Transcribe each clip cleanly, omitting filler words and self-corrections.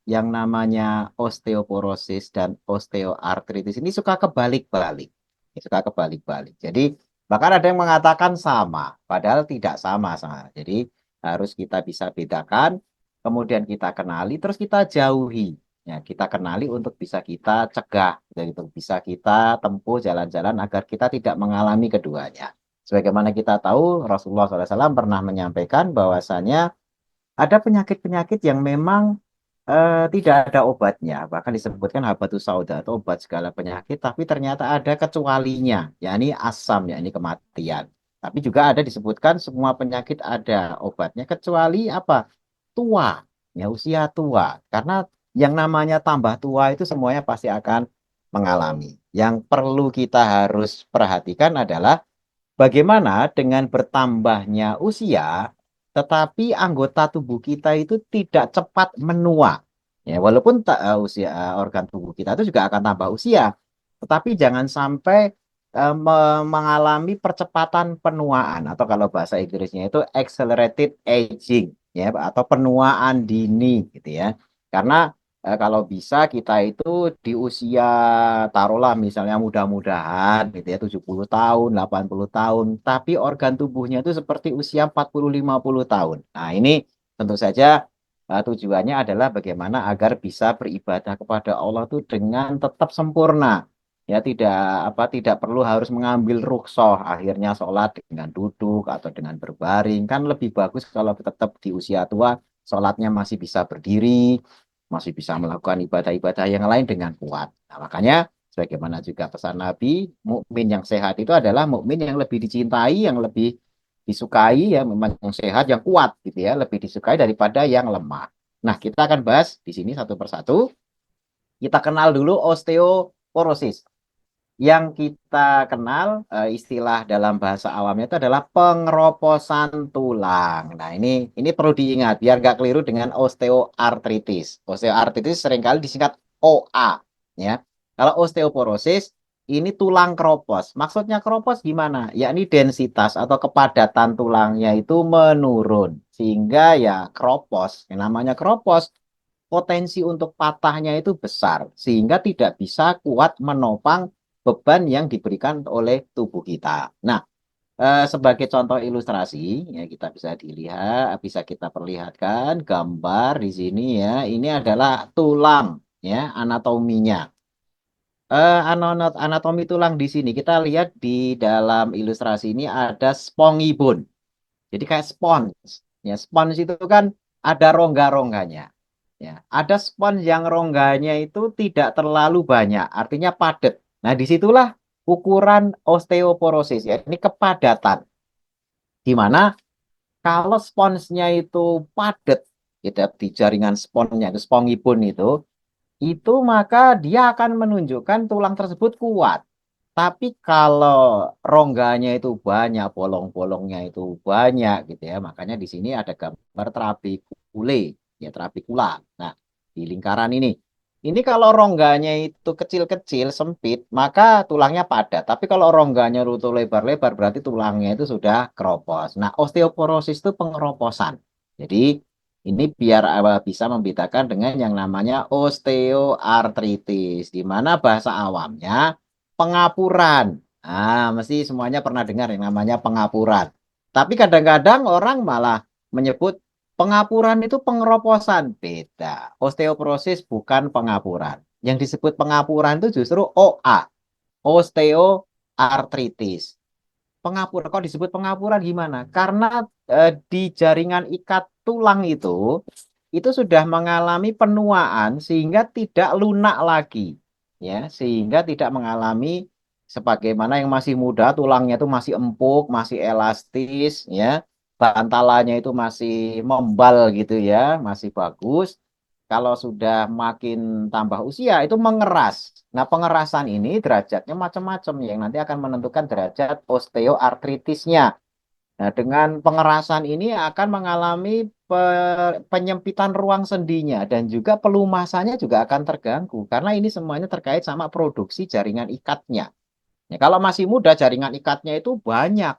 yang namanya osteoporosis dan osteoartritis ini suka kebalik-balik. Suka kebalik-balik. Jadi bahkan ada yang mengatakan sama, padahal tidak sama. Jadi harus kita bisa bedakan, kemudian kita kenali, terus kita jauhi. Ya, kita kenali untuk bisa kita cegah, dan itu bisa kita tempuh jalan-jalan agar kita tidak mengalami keduanya. Sebagaimana kita tahu, Rasulullah SAW pernah menyampaikan bahwasanya ada penyakit-penyakit yang memang tidak ada obatnya, bahkan disebutkan habatus sauda atau obat segala penyakit, tapi ternyata ada kecualinya, yakni asam, yakni kematian. Tapi juga ada disebutkan semua penyakit ada obatnya, kecuali apa? Tua, ya usia tua. Karena yang namanya tambah tua itu semuanya pasti akan mengalami. Yang perlu kita harus perhatikan adalah bagaimana dengan bertambahnya usia, tetapi anggota tubuh kita itu tidak cepat menua. Ya, walaupun usia organ tubuh kita itu juga akan tambah usia, tetapi jangan sampai mengalami percepatan penuaan atau kalau bahasa Inggrisnya itu accelerated aging ya atau penuaan dini gitu ya. Karena kalau bisa kita itu di usia taruhlah misalnya mudah-mudahan gitu ya 70 tahun, 80 tahun, tapi organ tubuhnya itu seperti usia 40 50 tahun. Nah, ini tentu saja tujuannya adalah bagaimana agar bisa beribadah kepada Allah itu dengan tetap sempurna. Ya tidak perlu harus mengambil rukhsah akhirnya sholat dengan duduk atau dengan berbaring. Kan lebih bagus kalau tetap di usia tua sholatnya masih bisa berdiri, masih bisa melakukan ibadah-ibadah yang lain dengan kuat. Nah, makanya sebagaimana juga pesan Nabi, mukmin yang sehat itu adalah mukmin yang lebih dicintai, yang lebih disukai, ya memang yang sehat, yang kuat gitu ya, lebih disukai daripada yang lemah. Nah, kita akan bahas di sini satu persatu. Kita kenal dulu osteoporosis. Yang kita kenal istilah dalam bahasa awamnya itu adalah pengeroposan tulang. Nah, ini perlu diingat biar nggak keliru dengan osteoartritis. Osteoartritis seringkali disingkat OA, ya. Kalau osteoporosis ini tulang keropos. Maksudnya keropos gimana? Yakni densitas atau kepadatan tulangnya itu menurun sehingga ya keropos. Yang namanya keropos potensi untuk patahnya itu besar sehingga tidak bisa kuat menopang beban yang diberikan oleh tubuh kita. Nah, sebagai contoh ilustrasi ya kita bisa dilihat, bisa kita perlihatkan gambar di sini ya. Ini adalah tulang ya, anatominya. Anatomi tulang di sini kita lihat di dalam ilustrasi ini ada spongy bone. Jadi kayak spons. Ya, spons itu kan ada rongga-rongganya. Ya, ada spons yang rongganya itu tidak terlalu banyak, artinya padat. Nah, disitulah ukuran osteoporosis, ya. Ini kepadatan. Di mana kalau sponsnya itu padat, gitu, ya, di jaringan sponsnya itu spongibun itu maka dia akan menunjukkan tulang tersebut kuat. Tapi kalau rongganya itu banyak, bolong-bolongnya itu banyak gitu ya. Makanya di sini ada gambar trabekule, ya trabekula. Nah, di lingkaran ini. Ini kalau rongganya itu kecil-kecil, sempit, maka tulangnya padat. Tapi kalau rongganya rute lebar-lebar, berarti tulangnya itu sudah keropos. Nah, osteoporosis itu pengeroposan. Jadi, ini biar bisa membedakan dengan yang namanya osteoartritis, di mana bahasa awamnya pengapuran. Ah, mesti semuanya pernah dengar yang namanya pengapuran. Tapi kadang-kadang orang malah menyebut pengapuran itu pengeroposan. Beda. Osteoporosis bukan pengapuran. Yang disebut pengapuran itu justru OA, osteoartritis. Pengapuran, kok disebut pengapuran gimana? Karena di jaringan ikat tulang itu sudah mengalami penuaan sehingga tidak lunak lagi, ya, sehingga tidak mengalami sebagaimana yang masih muda tulangnya itu masih empuk, masih elastis, ya, bantalannya itu masih membal gitu ya, masih bagus. Kalau sudah makin tambah usia itu mengeras. Nah, pengerasan ini derajatnya macam-macam yang nanti akan menentukan derajat osteoartritisnya. Nah, dengan pengerasan ini akan mengalami penyempitan ruang sendinya dan juga pelumasannya juga akan terganggu karena ini semuanya terkait sama produksi jaringan ikatnya. Ya, kalau masih muda jaringan ikatnya itu banyak.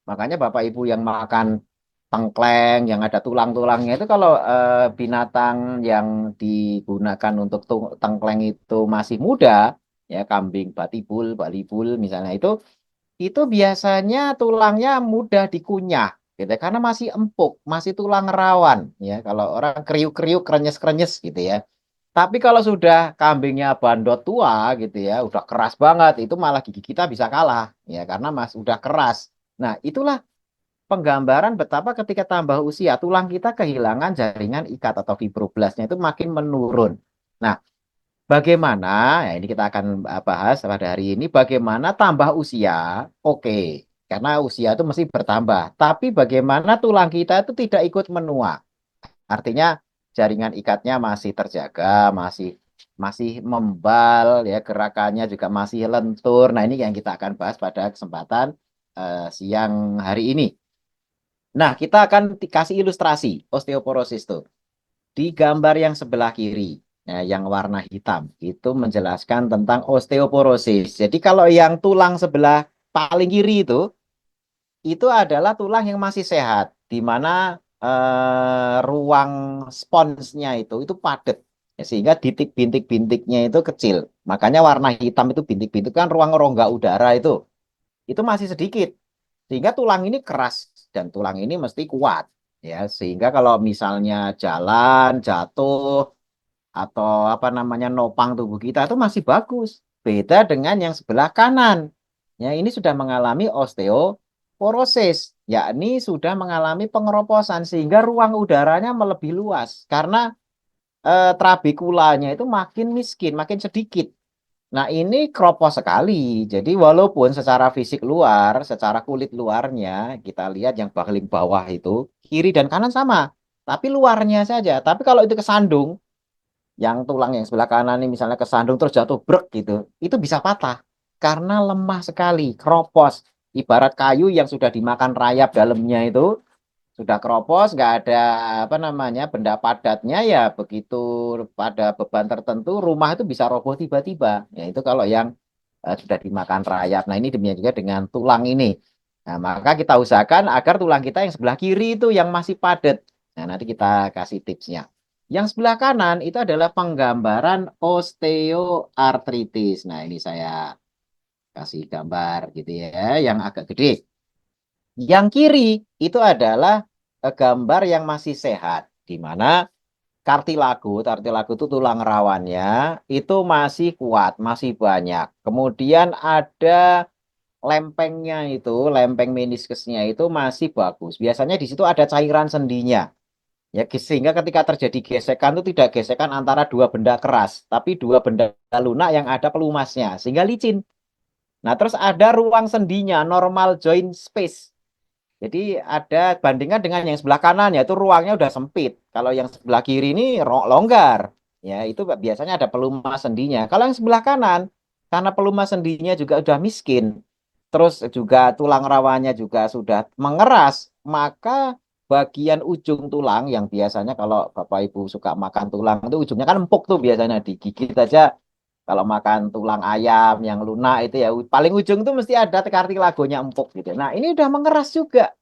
Makanya Bapak Ibu yang makan tengkleng yang ada tulang-tulangnya itu kalau binatang yang digunakan untuk tengkleng itu masih muda, ya kambing batibul, balibul misalnya itu biasanya tulangnya mudah dikunyah gitu ya, karena masih empuk, masih tulang rawan ya. Kalau orang kriuk-kriuk, krenyes-krenyes gitu ya. Tapi kalau sudah kambingnya bandot tua gitu ya, udah keras banget, itu malah gigi kita bisa kalah ya karena mas udah keras. Nah, itulah penggambaran betapa ketika tambah usia tulang kita kehilangan jaringan ikat atau fibroblastnya itu makin menurun. Nah, bagaimana? Ya ini kita akan bahas pada hari ini bagaimana tambah usia. Oke, karena usia itu mesti bertambah. Tapi bagaimana tulang kita itu tidak ikut menua. Artinya jaringan ikatnya masih terjaga, masih masih membal ya, gerakannya juga masih lentur. Nah, ini yang kita akan bahas pada kesempatan siang hari ini. Nah, kita akan kasih ilustrasi osteoporosis tuh. Di gambar yang sebelah kiri, ya, yang warna hitam, itu menjelaskan tentang osteoporosis. Jadi kalau yang tulang sebelah paling kiri itu adalah tulang yang masih sehat, di mana ruang sponsnya itu padat. Ya, sehingga bintik-bintiknya itu kecil. Makanya warna hitam itu bintik-bintik kan ruang rongga udara itu masih sedikit. Sehingga tulang ini keras dan tulang ini mesti kuat ya. Sehingga kalau misalnya jalan, jatuh atau apa namanya nopang tubuh kita itu masih bagus. Beda dengan yang sebelah kanan. Ya, ini sudah mengalami osteoporosis, yakni sudah mengalami pengeroposan sehingga ruang udaranya melebih luas karena trabekulanya itu makin miskin, makin sedikit. Nah, ini kropos sekali. Jadi walaupun secara fisik luar, secara kulit luarnya, kita lihat yang paling bawah itu, kiri dan kanan sama. Tapi luarnya saja. Tapi kalau itu kesandung, yang tulang yang sebelah kanan ini misalnya kesandung terus jatuh brek gitu, itu bisa patah. Karena lemah sekali, kropos. Ibarat kayu yang sudah dimakan rayap dalamnya itu, sudah kropos, nggak ada apa namanya benda padatnya ya begitu pada beban tertentu rumah itu bisa roboh tiba-tiba. Ya itu kalau yang sudah dimakan rayap. Nah ini demikian juga dengan tulang ini. Nah maka kita usahakan agar tulang kita yang sebelah kiri itu yang masih padat. Nah nanti kita kasih tipsnya. Yang sebelah kanan itu adalah penggambaran osteoartritis. Nah ini saya kasih gambar gitu ya, yang agak gede. Yang kiri itu adalah gambar yang masih sehat, di mana kartilago itu tulang rawannya itu masih kuat, masih banyak. Kemudian ada lempengnya itu, lempeng meniskusnya itu masih bagus. Biasanya di situ ada cairan sendinya. Ya, sehingga ketika terjadi gesekan itu tidak gesekan antara dua benda keras, tapi dua benda lunak yang ada pelumasnya, sehingga licin. Nah, terus ada ruang sendinya, normal joint space. Jadi ada bandingkan dengan yang sebelah kanan yaitu ruangnya udah sempit. Kalau yang sebelah kiri ini longgar. Ya, itu biasanya ada pelumas sendinya. Kalau yang sebelah kanan karena pelumas sendinya juga udah miskin, terus juga tulang rawannya juga sudah mengeras, maka bagian ujung tulang yang biasanya kalau Bapak Ibu suka makan tulang itu ujungnya kan empuk tuh biasanya digigit aja kalau makan tulang ayam yang lunak itu ya paling ujung tuh mesti ada kartilagonya empuk gitu. Nah, ini udah mengeras juga.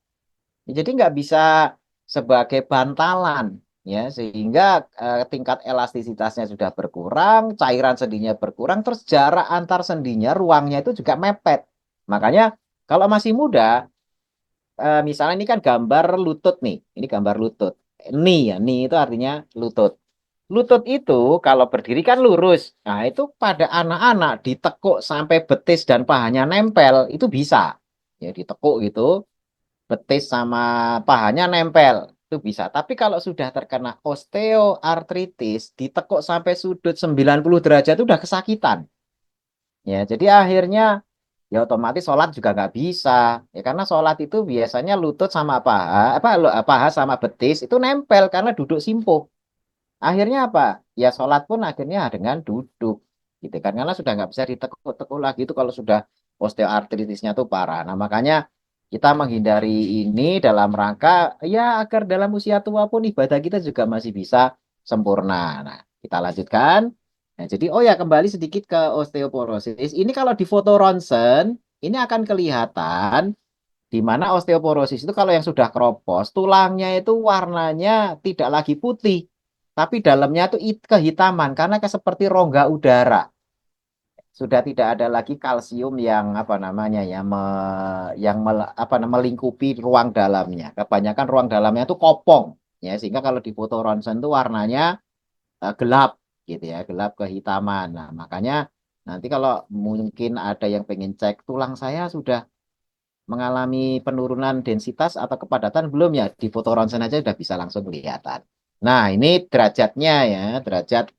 Jadi nggak bisa sebagai bantalan ya sehingga tingkat elastisitasnya sudah berkurang, cairan sendinya berkurang, terus jarak antar sendinya ruangnya itu juga mepet. Makanya kalau masih muda, misalnya ini kan gambar lutut nih, ini gambar lutut. Knee ya, knee itu artinya lutut. Lutut itu kalau berdiri kan lurus. Nah, itu pada anak-anak ditekuk sampai betis dan pahanya nempel, itu bisa. Ya, ditekuk gitu, betis sama pahanya nempel. Itu bisa. Tapi kalau sudah terkena osteoartritis, ditekuk sampai sudut 90 derajat itu udah kesakitan. Ya, jadi akhirnya ya otomatis sholat juga nggak bisa. Ya, karena sholat itu biasanya lutut sama paha, paha sama betis itu nempel karena duduk simpuh. Akhirnya apa? Ya sholat pun akhirnya dengan duduk. Gitu kan. Karena sudah nggak bisa ditekuk-tekuk lagi itu kalau sudah osteoartritisnya tuh parah. Nah makanya kita menghindari ini dalam rangka ya agar dalam usia tua pun ibadah kita juga masih bisa sempurna. Nah kita lanjutkan. Nah, jadi oh ya kembali sedikit ke osteoporosis. Ini kalau di foto ronsen ini akan kelihatan di Di mana osteoporosis itu kalau yang sudah kropos, tulangnya itu warnanya tidak lagi putih, tapi dalamnya itu kehitaman karena seperti rongga udara. Sudah tidak ada lagi kalsium yang apa namanya ya melingkupi ruang dalamnya. Kebanyakan ruang dalamnya itu kopong ya, sehingga kalau di foto ronsen itu warnanya gelap gitu ya, gelap kehitaman. Nah, makanya nanti kalau mungkin ada yang pengen cek tulang saya sudah mengalami penurunan densitas atau kepadatan belum ya, di foto ronsen aja sudah bisa langsung kelihatan. Nah, ini derajatnya ya, derajat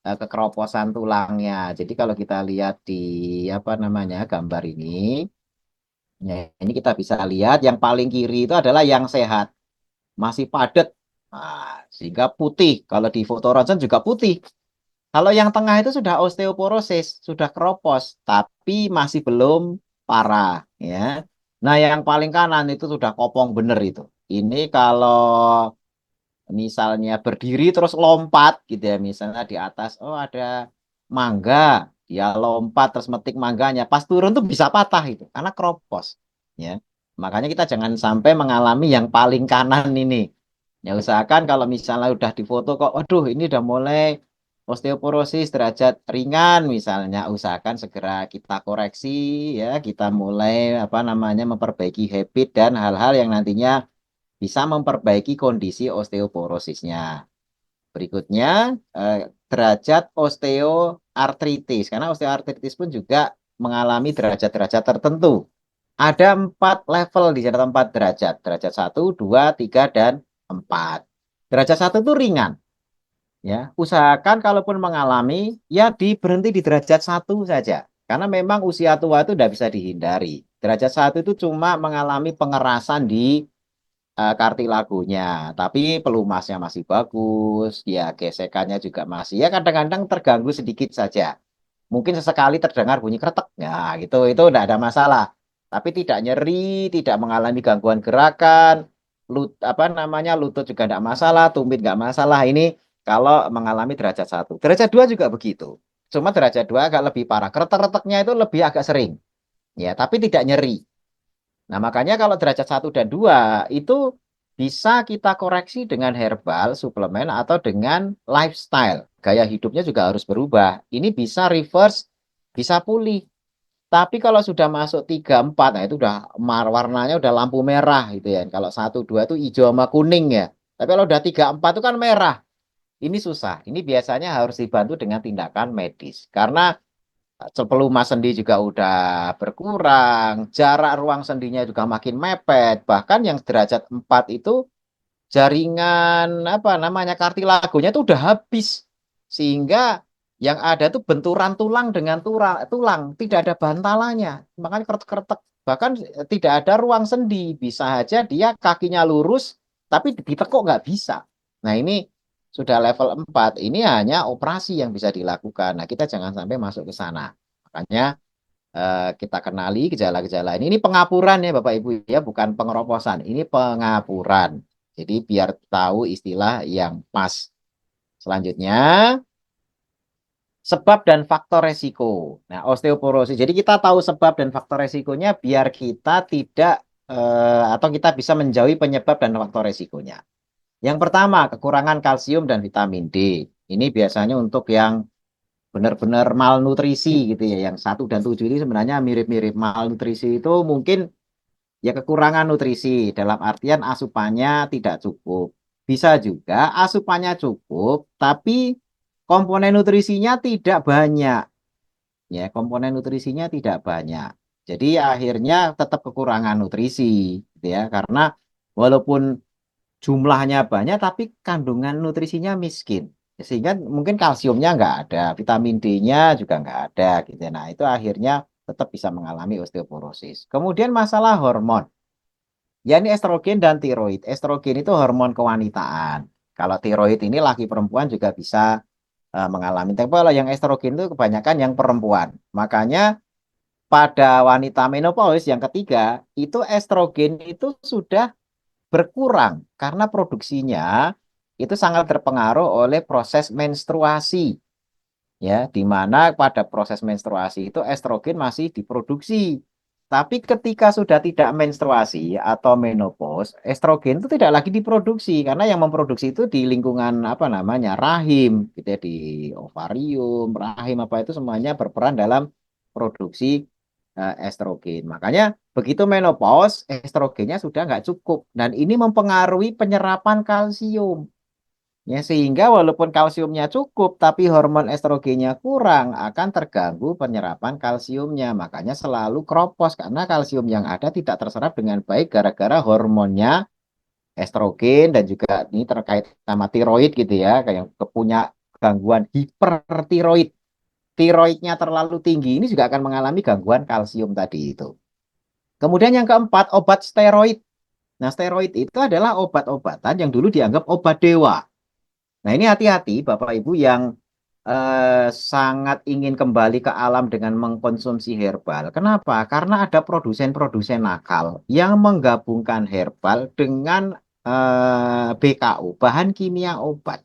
kekeroposan tulangnya. Jadi kalau kita lihat di apa namanya gambar ini, ya ini kita bisa lihat yang paling kiri itu adalah yang sehat, masih padat. Nah, sehingga putih. Kalau di foto ronsen juga putih. Kalau yang tengah itu sudah osteoporosis, sudah keropos, tapi masih belum parah, ya. Nah, yang paling kanan itu sudah kopong bener itu. Ini kalau misalnya berdiri terus lompat gitu ya, misalnya di atas, oh ada mangga, dia lompat terus metik mangganya, pas turun tuh bisa patah itu, karena keropos, ya. Makanya kita jangan sampai mengalami yang paling kanan ini. Ya usahakan kalau misalnya udah difoto kok, waduh ini udah mulai osteoporosis derajat ringan misalnya, usahakan segera kita koreksi ya, kita mulai apa namanya memperbaiki habit dan hal-hal yang nantinya bisa memperbaiki kondisi osteoporosisnya. Berikutnya derajat osteoartritis, karena osteoartritis pun juga mengalami derajat-derajat tertentu. Ada 4 level di sana, 4 derajat. Derajat 1, 2, 3, dan 4. Derajat 1 itu ringan. Ya, usahakan kalaupun mengalami, ya berhenti di derajat 1 saja. Karena memang usia tua itu tidak bisa dihindari. Derajat 1 itu cuma mengalami pengerasan di kartilagonya, tapi pelumasnya masih bagus, ya gesekannya juga masih, ya kadang-kadang terganggu sedikit saja. Mungkin sesekali terdengar bunyi kretek, ya gitu, itu tidak ada masalah. Tapi tidak nyeri, tidak mengalami gangguan gerakan, apa namanya lutut juga tidak masalah, tumit nggak masalah. Ini kalau mengalami derajat 1. Derajat 2 juga begitu. Cuma derajat 2 agak lebih parah. Kretek-kreteknya itu lebih agak sering, ya, tapi tidak nyeri. Nah, makanya kalau derajat 1 dan 2 itu bisa kita koreksi dengan herbal, suplemen, atau dengan lifestyle. Gaya hidupnya juga harus berubah. Ini bisa reverse, bisa pulih. Tapi kalau sudah masuk 3, 4, nah itu udah warnanya udah lampu merah gitu ya. Kalau 1, 2 itu hijau sama kuning ya. Tapi kalau udah 3, 4 itu kan merah. Ini susah. Ini biasanya harus dibantu dengan tindakan medis. Karena pelumas sendi juga udah berkurang, jarak ruang sendinya juga makin mepet. Bahkan yang derajat 4 itu jaringan apa namanya kartilagonya itu udah habis. Sehingga yang ada tuh benturan tulang dengan tulang, tidak ada bantalannya. Makanya kretek-kretek. Bahkan tidak ada ruang sendi. Bisa aja dia kakinya lurus, tapi ditekuk nggak bisa. Nah ini sudah level 4. Ini hanya operasi yang bisa dilakukan. Nah kita jangan sampai masuk ke sana. Makanya kita kenali gejala-gejala ini. Ini pengapuran ya Bapak Ibu ya, bukan pengeroposan. Ini pengapuran. Jadi biar tahu istilah yang pas. Selanjutnya, sebab dan faktor resiko. Nah, osteoporosis. Jadi kita tahu sebab dan faktor resikonya biar kita tidak atau kita bisa menjauhi penyebab dan faktor resikonya. Yang pertama, kekurangan kalsium dan vitamin D. Ini biasanya untuk yang benar-benar malnutrisi gitu ya. Yang 1 dan 7 ini sebenarnya mirip-mirip. Malnutrisi itu mungkin ya kekurangan nutrisi dalam artian asupannya tidak cukup. Bisa juga asupannya cukup, tapi komponen nutrisinya tidak banyak. Ya, komponen nutrisinya tidak banyak. Jadi akhirnya tetap kekurangan nutrisi, gitu ya. Karena walaupun jumlahnya banyak, tapi kandungan nutrisinya miskin. Sehingga mungkin kalsiumnya nggak ada, vitamin D-nya juga nggak ada, gitu ya. Nah, itu akhirnya tetap bisa mengalami osteoporosis. Kemudian masalah hormon. Ya ini estrogen dan tiroid. Estrogen itu hormon kewanitaan. Kalau tiroid ini laki perempuan juga bisa mengalami. Tapi kalau yang estrogen itu kebanyakan yang perempuan. Makanya pada wanita menopause yang ketiga, itu estrogen itu sudah berkurang karena produksinya itu sangat terpengaruh oleh proses menstruasi. Ya, di mana pada proses menstruasi itu estrogen masih diproduksi. Tapi ketika sudah tidak menstruasi atau menopause, estrogen itu tidak lagi diproduksi karena yang memproduksi itu di lingkungan apa namanya rahim, gitu ya, di ovarium, rahim apa itu semuanya berperan dalam produksi estrogen. Makanya begitu menopause, estrogennya sudah nggak cukup dan ini mempengaruhi penyerapan kalsium. Ya, sehingga walaupun kalsiumnya cukup, tapi hormon estrogennya kurang, akan terganggu penyerapan kalsiumnya. Makanya selalu kropos, karena kalsium yang ada tidak terserap dengan baik gara-gara hormonnya estrogen dan juga ini terkait sama tiroid gitu ya, kayak punya gangguan hipertiroid. Tiroidnya terlalu tinggi, ini juga akan mengalami gangguan kalsium tadi itu. Kemudian yang keempat, obat steroid. Nah, steroid itu adalah obat-obatan yang dulu dianggap obat dewa. Nah, ini hati-hati Bapak Ibu yang sangat ingin kembali ke alam dengan mengkonsumsi herbal. Kenapa? Karena ada produsen-produsen nakal yang menggabungkan herbal dengan BKU, bahan kimia obat.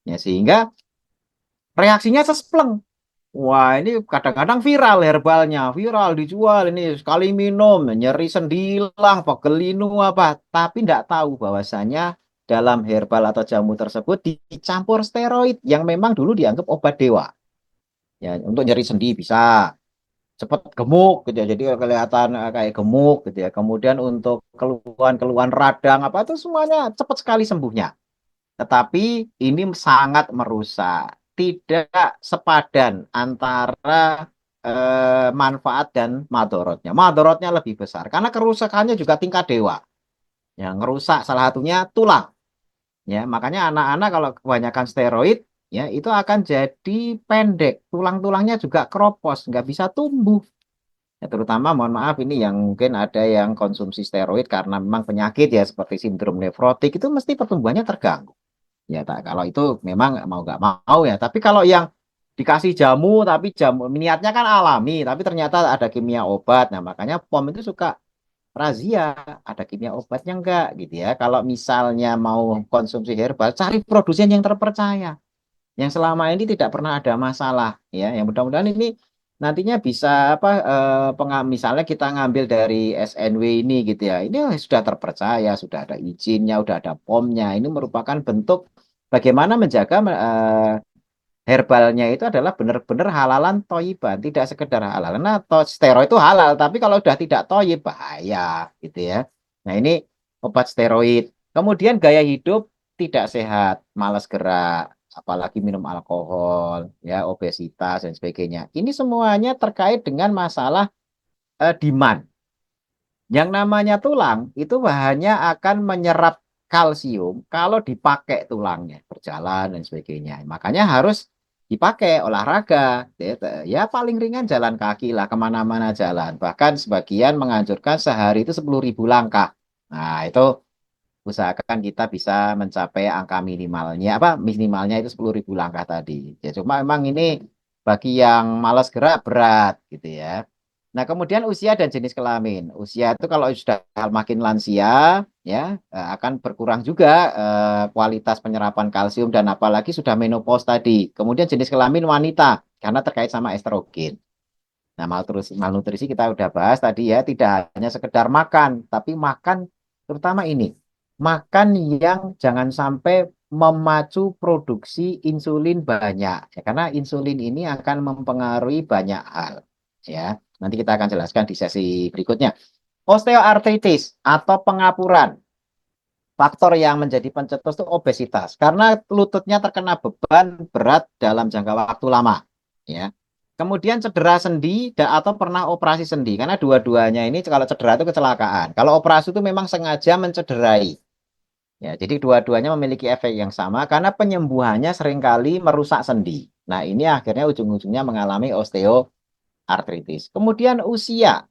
Ya, sehingga reaksinya sespleng. Wah, ini kadang-kadang viral herbalnya, viral dijual ini sekali minum, nyeri sendi hilang, pegel linu apa. Tapi tidak tahu bahwasanya dalam herbal atau jamu tersebut dicampur steroid yang memang dulu dianggap obat dewa. Ya, untuk nyeri sendi bisa cepat gemuk gitu ya. Jadi kelihatan kayak gemuk gitu ya. Kemudian untuk keluhan-keluhan radang apa itu semuanya cepat sekali sembuhnya. Tetapi ini sangat merusak. Tidak sepadan antara manfaat dan madorotnya. Madorotnya lebih besar karena kerusakannya juga tingkat dewa. Ya, ngerusak salah satunya tulang. Ya, makanya anak-anak kalau kebanyakan steroid, ya itu akan jadi pendek. Tulang-tulangnya juga keropos, nggak bisa tumbuh. Ya, terutama mohon maaf ini yang mungkin ada yang konsumsi steroid karena memang penyakit ya seperti sindrom nefrotik itu mesti pertumbuhannya terganggu. Ya, tak, kalau itu memang mau nggak mau ya. Tapi kalau yang dikasih jamu, tapi jamu niatnya kan alami, tapi ternyata ada kimia obat. Nah, makanya POM itu suka razia, ada kimia obatnya enggak gitu ya. Kalau misalnya mau konsumsi herbal, cari produsen yang terpercaya, yang selama ini tidak pernah ada masalah ya. Yang mudah-mudahan ini nantinya bisa apa misalnya kita ngambil dari SNW ini gitu ya. Ini sudah terpercaya, sudah ada izinnya, sudah ada POM-nya. Ini merupakan bentuk bagaimana menjaga herbalnya itu adalah benar-benar halalan toyiban, tidak sekedar halal. Nah, steroid itu halal, tapi kalau sudah tidak toyib bahaya gitu ya. Nah, ini obat steroid. Kemudian gaya hidup tidak sehat, malas gerak, apalagi minum alkohol, ya obesitas dan sebagainya. Ini semuanya terkait dengan masalah demand. Yang namanya tulang itu hanya akan menyerap kalsium kalau dipakai tulangnya, berjalan dan sebagainya. Makanya harus dipakai olahraga. Ya paling ringan jalan kaki lah, kemana-mana jalan. Bahkan sebagian menganjurkan sehari itu 10.000 langkah. Nah itu usahakan kita bisa mencapai angka minimalnya, apa minimalnya itu 10.000 langkah tadi. Ya cuma memang ini bagi yang malas gerak berat gitu ya. Nah, kemudian usia dan jenis kelamin. Usia itu kalau sudah makin lansia, ya akan berkurang juga kualitas penyerapan kalsium dan apalagi sudah menopause tadi. Kemudian jenis kelamin wanita karena terkait sama estrogen. Nah, malnutrisi kita udah bahas tadi ya, tidak hanya sekedar makan, tapi makan terutama ini. Makan yang jangan sampai memacu produksi insulin banyak. Ya, karena insulin ini akan mempengaruhi banyak hal. Ya, nanti kita akan jelaskan di sesi berikutnya. Osteoartritis atau pengapuran. Faktor yang menjadi pencetus itu obesitas. Karena lututnya terkena beban berat dalam jangka waktu lama. Ya. Kemudian cedera sendi atau pernah operasi sendi. Karena dua-duanya ini kalau cedera itu kecelakaan. Kalau operasi itu memang sengaja mencederai. Ya, jadi dua-duanya memiliki efek yang sama karena penyembuhannya seringkali merusak sendi. Nah, ini akhirnya ujung-ujungnya mengalami osteoartritis. Kemudian usia.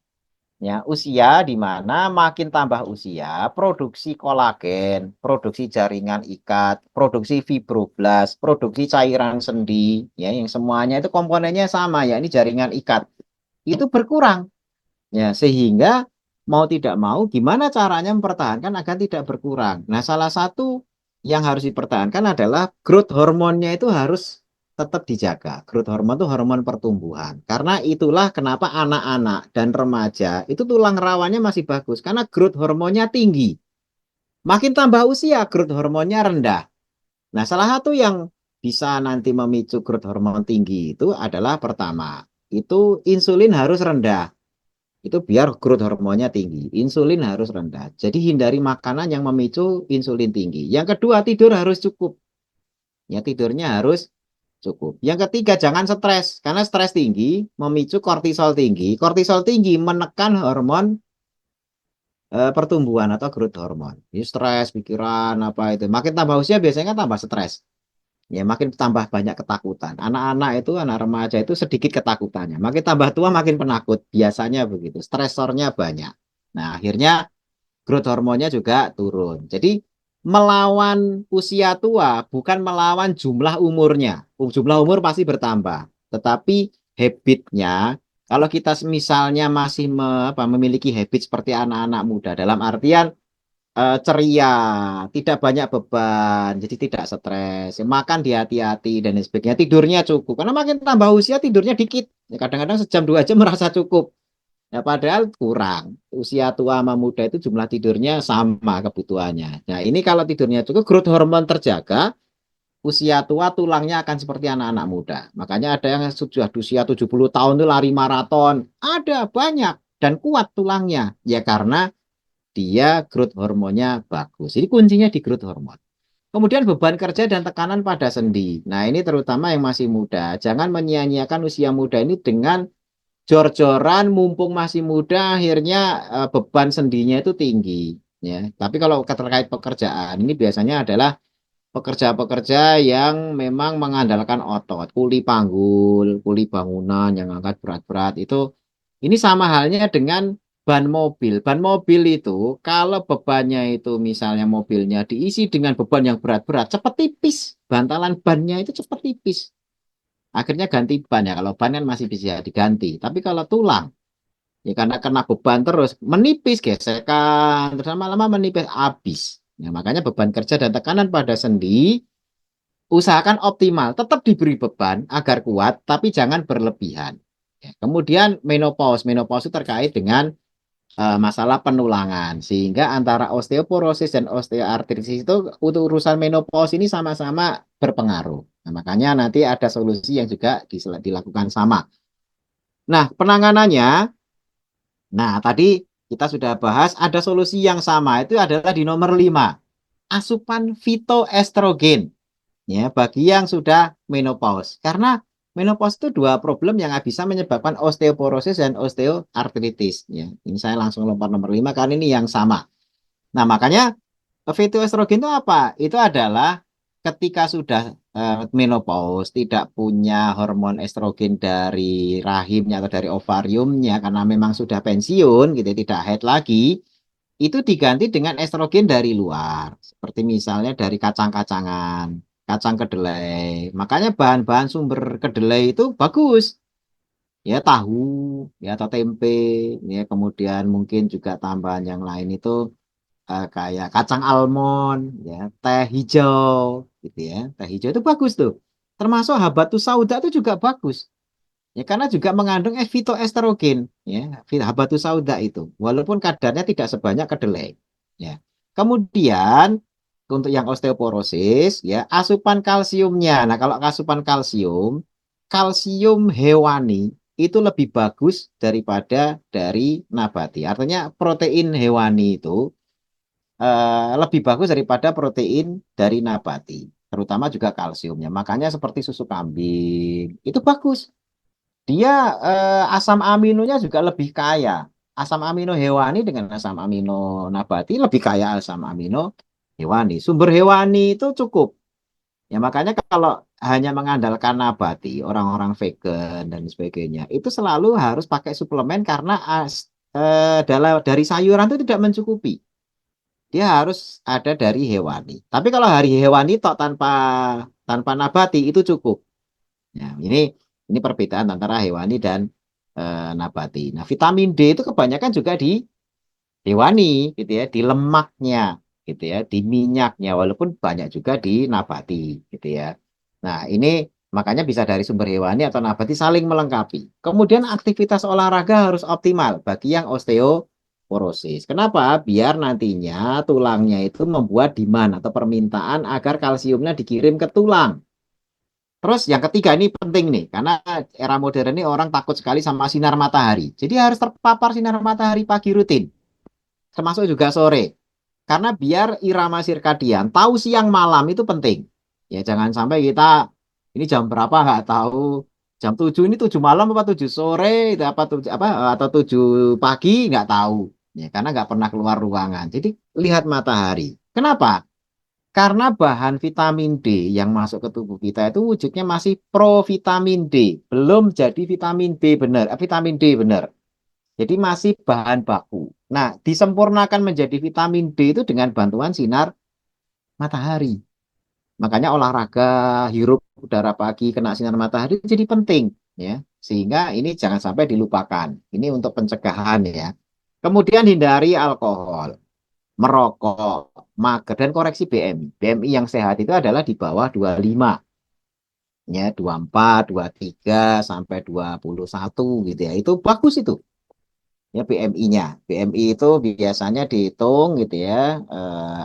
Ya, usia di mana makin tambah usia, produksi kolagen, produksi jaringan ikat, produksi fibroblast, produksi cairan sendi, ya, yang semuanya itu komponennya sama, ya, ini jaringan ikat. Itu berkurang. Ya, sehingga mau tidak mau gimana caranya mempertahankan agar tidak berkurang. Nah, salah satu yang harus dipertahankan adalah growth hormonnya itu harus tetap dijaga. Growth hormone itu hormon pertumbuhan. Karena itulah kenapa anak-anak dan remaja itu tulang rawannya masih bagus karena growth hormonnya tinggi. Makin tambah usia, growth hormonnya rendah. Nah, salah satu yang bisa nanti memicu growth hormon tinggi itu adalah pertama, itu insulin harus rendah. Itu biar growth hormonnya tinggi. Insulin harus rendah. Jadi hindari makanan yang memicu insulin tinggi. Yang kedua, tidur harus cukup. Ya, tidurnya harus cukup. Yang ketiga, jangan stres. Karena stres tinggi memicu kortisol tinggi. Kortisol tinggi menekan hormon pertumbuhan atau growth hormone. Ini stres, pikiran, apa itu. Makin tambah usia biasanya kan tambah stres. Ya, makin tambah banyak ketakutan. Anak-anak itu, anak remaja itu sedikit ketakutannya. Makin tambah tua, makin penakut. Biasanya begitu. Stresornya banyak. Nah, akhirnya growth hormonnya juga turun. Jadi, melawan usia tua bukan melawan jumlah umurnya. Jumlah umur pasti bertambah. Tetapi habitnya, kalau kita misalnya masih memiliki habit seperti anak-anak muda, dalam artian ceria, tidak banyak beban, jadi tidak stres, makan dihati-hati dan lain sebagainya, tidurnya cukup. Karena makin tambah usia tidurnya dikit, ya, kadang-kadang sejam 2 jam merasa cukup. Ya, padahal kurang. Usia tua sama muda itu jumlah tidurnya sama kebutuhannya. Nah, ini kalau tidurnya cukup, growth hormone terjaga, usia tua tulangnya akan seperti anak-anak muda. Makanya ada yang sudah usia 70 tahun itu lari maraton. Ada banyak dan kuat tulangnya. Ya karena dia growth hormonnya bagus. Jadi kuncinya di growth hormone. Kemudian beban kerja dan tekanan pada sendi. Nah, ini terutama yang masih muda. Jangan menyia-nyiakan usia muda ini dengan jor-joran mumpung masih muda akhirnya beban sendinya itu tinggi ya. Tapi kalau terkait pekerjaan ini biasanya adalah pekerja-pekerja yang memang mengandalkan otot, kuli panggul, kuli bangunan yang angkat berat-berat itu ini sama halnya dengan ban mobil. Ban mobil itu kalau bebannya itu misalnya mobilnya diisi dengan beban yang berat-berat, cepat tipis. Bantalan bannya itu cepat tipis. Akhirnya ganti ban ya. Kalau ban kan masih bisa diganti. Tapi kalau tulang, ya karena kena beban terus, menipis, gesekan, terus lama-lama menipis, habis. Nah, makanya beban kerja dan tekanan pada sendi, usahakan optimal. Tetap diberi beban agar kuat, tapi jangan berlebihan. Ya, kemudian menopause. Menopause itu terkait dengan masalah penulangan. Sehingga antara osteoporosis dan osteoartritis itu untuk urusan menopause ini sama-sama berpengaruh. Nah, makanya nanti ada solusi yang juga dilakukan sama. Nah, penanganannya, nah tadi kita sudah bahas ada solusi yang sama, itu adalah di nomor 5. Asupan fitoestrogen ya bagi yang sudah menopause. Karena menopause itu dua problem yang bisa menyebabkan osteoporosis dan osteoartritis ya. Ini saya langsung lompat nomor 5 karena ini yang sama. Nah, makanya fitoestrogen itu apa? Itu adalah ketika sudah menopause, tidak punya hormon estrogen dari rahimnya atau dari ovariumnya karena memang sudah pensiun gitu, tidak haid lagi, itu diganti dengan estrogen dari luar. Seperti misalnya dari kacang-kacangan, kacang kedelai. Makanya bahan-bahan sumber kedelai itu bagus. Ya tahu, ya atau tempe, ya kemudian mungkin juga tambahan yang lain itu kayak kacang almond, ya, teh hijau, gitu ya. Teh hijau itu bagus tuh. Termasuk habatus sauda itu juga bagus. Ya, karena juga mengandung fitoestrogen, ya, habatus sauda itu. Walaupun kadarnya tidak sebanyak kedelai. Ya. Kemudian untuk yang osteoporosis, ya, asupan kalsiumnya. Nah, kalau asupan kalsium, kalsium hewani itu lebih bagus daripada dari nabati. Artinya protein hewani itu lebih bagus daripada protein dari nabati, terutama juga kalsiumnya. Makanya seperti susu kambing itu bagus. Dia asam aminonya juga lebih kaya. Asam amino hewani dengan asam amino nabati lebih kaya asam amino hewani. Sumber hewani itu cukup. Ya makanya kalau hanya mengandalkan nabati, orang-orang vegan dan sebagainya, itu selalu harus pakai suplemen karena dari sayuran itu tidak mencukupi. Dia harus ada dari hewani. Tapi kalau hari hewani tok tanpa tanpa nabati itu cukup. Nah, ini perbedaan antara hewani dan nabati. Nah, vitamin D itu kebanyakan juga di hewani gitu ya, di lemaknya gitu ya, di minyaknya walaupun banyak juga di nabati gitu ya. Nah, ini Makanya bisa dari sumber hewani atau nabati saling melengkapi. Kemudian aktivitas olahraga harus optimal bagi yang osteoporosis. Kenapa? Biar nantinya tulangnya itu membuat demand atau permintaan agar kalsiumnya dikirim ke tulang. Terus yang ketiga ini penting nih, karena era modern ini orang takut sekali sama sinar matahari. Jadi harus terpapar sinar matahari pagi rutin, termasuk juga sore. Karena biar irama sirkadian tahu siang malam itu penting. Ya jangan sampai kita ini jam berapa nggak tahu. Jam 7 ini 7 malam apa 7 sore itu apa 7 apa atau 7 pagi nggak tahu. Ya karena nggak pernah keluar ruangan. Jadi lihat matahari. Kenapa? Karena bahan vitamin D yang masuk ke tubuh kita itu wujudnya masih provitamin D, belum jadi vitamin B benar, vitamin D benar. Jadi masih bahan baku. Nah, disempurnakan menjadi vitamin D itu dengan bantuan sinar matahari. Makanya olahraga, hirup udara pagi, kena sinar matahari jadi penting, ya. Sehingga ini jangan sampai dilupakan. Ini untuk pencegahan ya. Kemudian hindari alkohol, merokok, mager dan koreksi BMI. BMI yang sehat itu adalah di bawah 25, ya, 24, 23 sampai 21 gitu ya. Itu bagus itu. Ya BMI-nya. BMI itu biasanya dihitung gitu ya,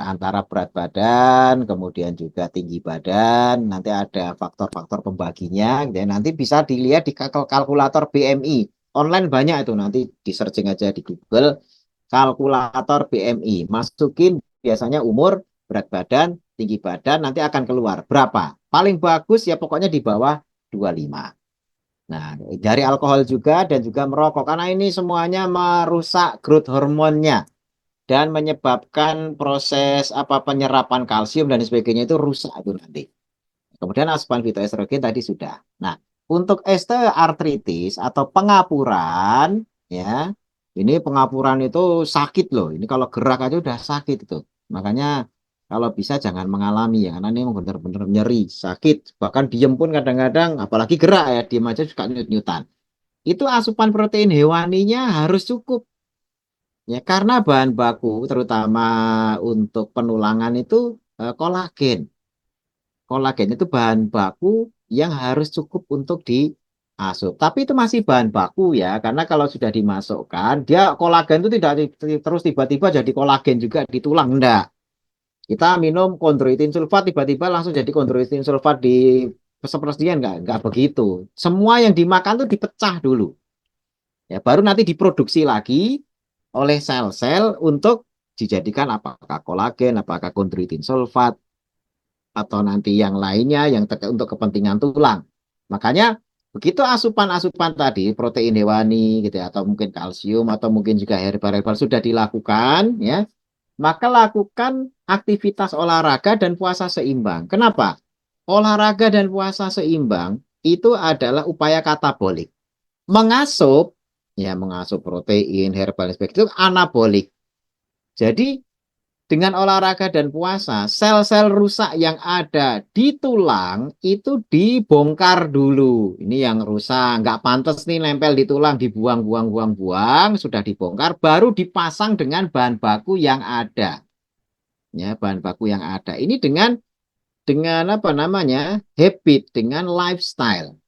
antara berat badan, kemudian juga tinggi badan, nanti ada faktor-faktor pembaginya, gitu ya. Nanti bisa dilihat di kalkulator BMI. Online banyak itu, nanti di searching aja di Google, kalkulator BMI. Masukin biasanya umur, berat badan, tinggi badan, nanti akan keluar berapa. Paling bagus ya pokoknya di bawah 25. Nah, dari alkohol juga dan juga merokok karena ini semuanya merusak growth hormonnya dan menyebabkan proses apa penyerapan kalsium dan sebagainya itu rusak itu nanti. Kemudian asupan fitoestrogen tadi sudah. Nah, untuk osteoartritis atau pengapuran ya, ini pengapuran itu sakit loh. Ini kalau gerak aja udah sakit itu. Makanya kalau bisa jangan mengalami ya, karena ini benar-benar nyeri, sakit. Bahkan diem pun kadang-kadang, apalagi gerak ya, diem aja suka nyut-nyutan. Itu asupan protein hewaninya harus cukup. Ya, karena bahan baku terutama untuk penulangan itu kolagen. Kolagen itu bahan baku yang harus cukup untuk diasup. Tapi itu masih bahan baku ya, karena kalau sudah dimasukkan, dia kolagen itu tidak terus tiba-tiba jadi kolagen juga di tulang. Enggak. Kita minum kondroitin sulfat tiba-tiba langsung jadi kondroitin sulfat di sepersekian enggak begitu. Semua yang dimakan tuh dipecah dulu. Ya, baru nanti diproduksi lagi oleh sel-sel untuk dijadikan apakah kolagen, apakah kondroitin sulfat atau nanti yang lainnya yang untuk kepentingan tulang. Makanya begitu asupan-asupan tadi protein hewani gitu ya, atau mungkin kalsium atau mungkin juga herbal-herbal sudah dilakukan ya, maka lakukan aktivitas olahraga dan puasa seimbang. Kenapa? Olahraga dan puasa seimbang itu adalah upaya katabolik. Mengasup, ya mengasup protein, herbal, itu anabolik. Jadi dengan olahraga dan puasa, sel-sel rusak yang ada di tulang itu dibongkar dulu. Ini yang rusak, nggak pantas nih nempel di tulang, dibuang, buang, buang, buang, sudah dibongkar, baru dipasang dengan bahan baku yang ada. Ya, bahan baku yang ada. Ini dengan apa namanya? Habit, dengan lifestyle.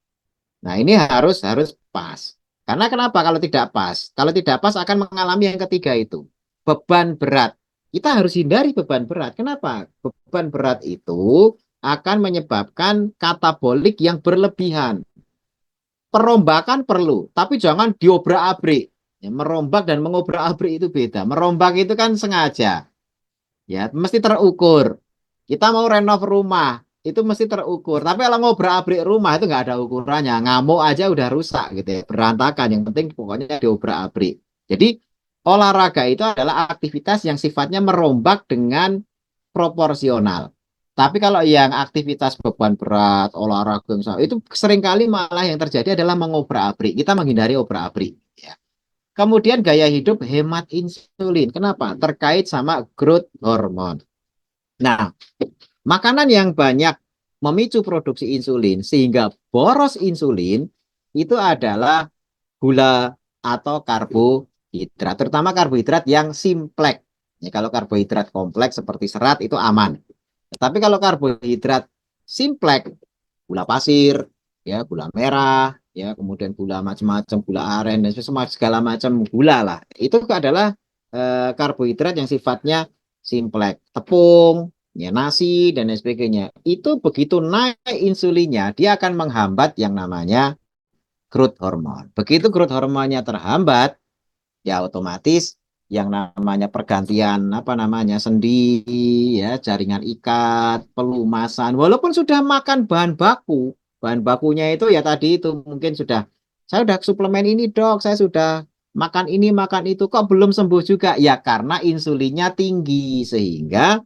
Nah, ini harus pas. Karena kenapa kalau tidak pas? Kalau tidak pas akan mengalami yang ketiga itu. Beban berat. Kita harus hindari beban berat. Kenapa? Beban berat itu akan menyebabkan katabolik yang berlebihan. Perombakan perlu, tapi jangan diobrak-abrik. Ya, merombak dan mengobrak-abrik itu beda. Merombak itu kan sengaja. Ya, mesti terukur. Kita mau renov rumah, itu mesti terukur. Tapi kalau ngobrak-abrik rumah itu nggak ada ukurannya. Ngamuk aja udah rusak gitu ya. Berantakan. Yang penting pokoknya diobrak-abrik. Jadi olahraga itu adalah aktivitas yang sifatnya merombak dengan proporsional. Tapi kalau yang aktivitas beban berat, olahraga itu seringkali malah yang terjadi adalah mengobrak-abrik. Kita menghindari obrak-abrik. Ya. Kemudian gaya hidup hemat insulin. Kenapa? Terkait sama growth hormone. Nah, makanan yang banyak memicu produksi insulin sehingga boros insulin itu adalah gula atau karbohidrat, terutama karbohidrat yang simpleks. Ya, kalau karbohidrat kompleks seperti serat itu aman. Tapi kalau karbohidrat simpleks, gula pasir, ya gula merah, ya kemudian gula macam-macam, gula aren dan semua segala macam gula lah. Itu adalah karbohidrat yang sifatnya simplek, tepung, ya nasi dan lain sebagainya. Itu begitu naik insulinnya, dia akan menghambat yang namanya growth hormone. Begitu growth hormonnya terhambat, ya otomatis yang namanya pergantian apa namanya sendi, ya jaringan ikat, pelumasan, walaupun sudah makan bahan bakunya itu ya tadi itu mungkin sudah saya sudah suplemen ini dok, saya sudah makan ini makan itu kok belum sembuh juga ya karena insulinnya tinggi sehingga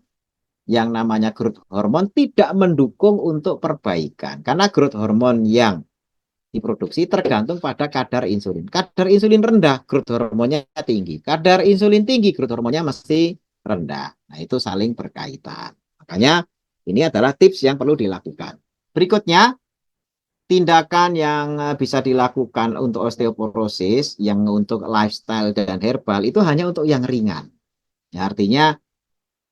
yang namanya growth hormone tidak mendukung untuk perbaikan karena growth hormone yang diproduksi tergantung pada kadar insulin. Kadar insulin rendah, growth hormonnya tinggi. Kadar insulin tinggi, growth hormonnya mesti rendah. Nah, itu saling berkaitan. Makanya ini adalah tips yang perlu dilakukan. Berikutnya, tindakan yang bisa dilakukan untuk osteoporosis, yang untuk lifestyle dan herbal, itu hanya untuk yang ringan. Ya, artinya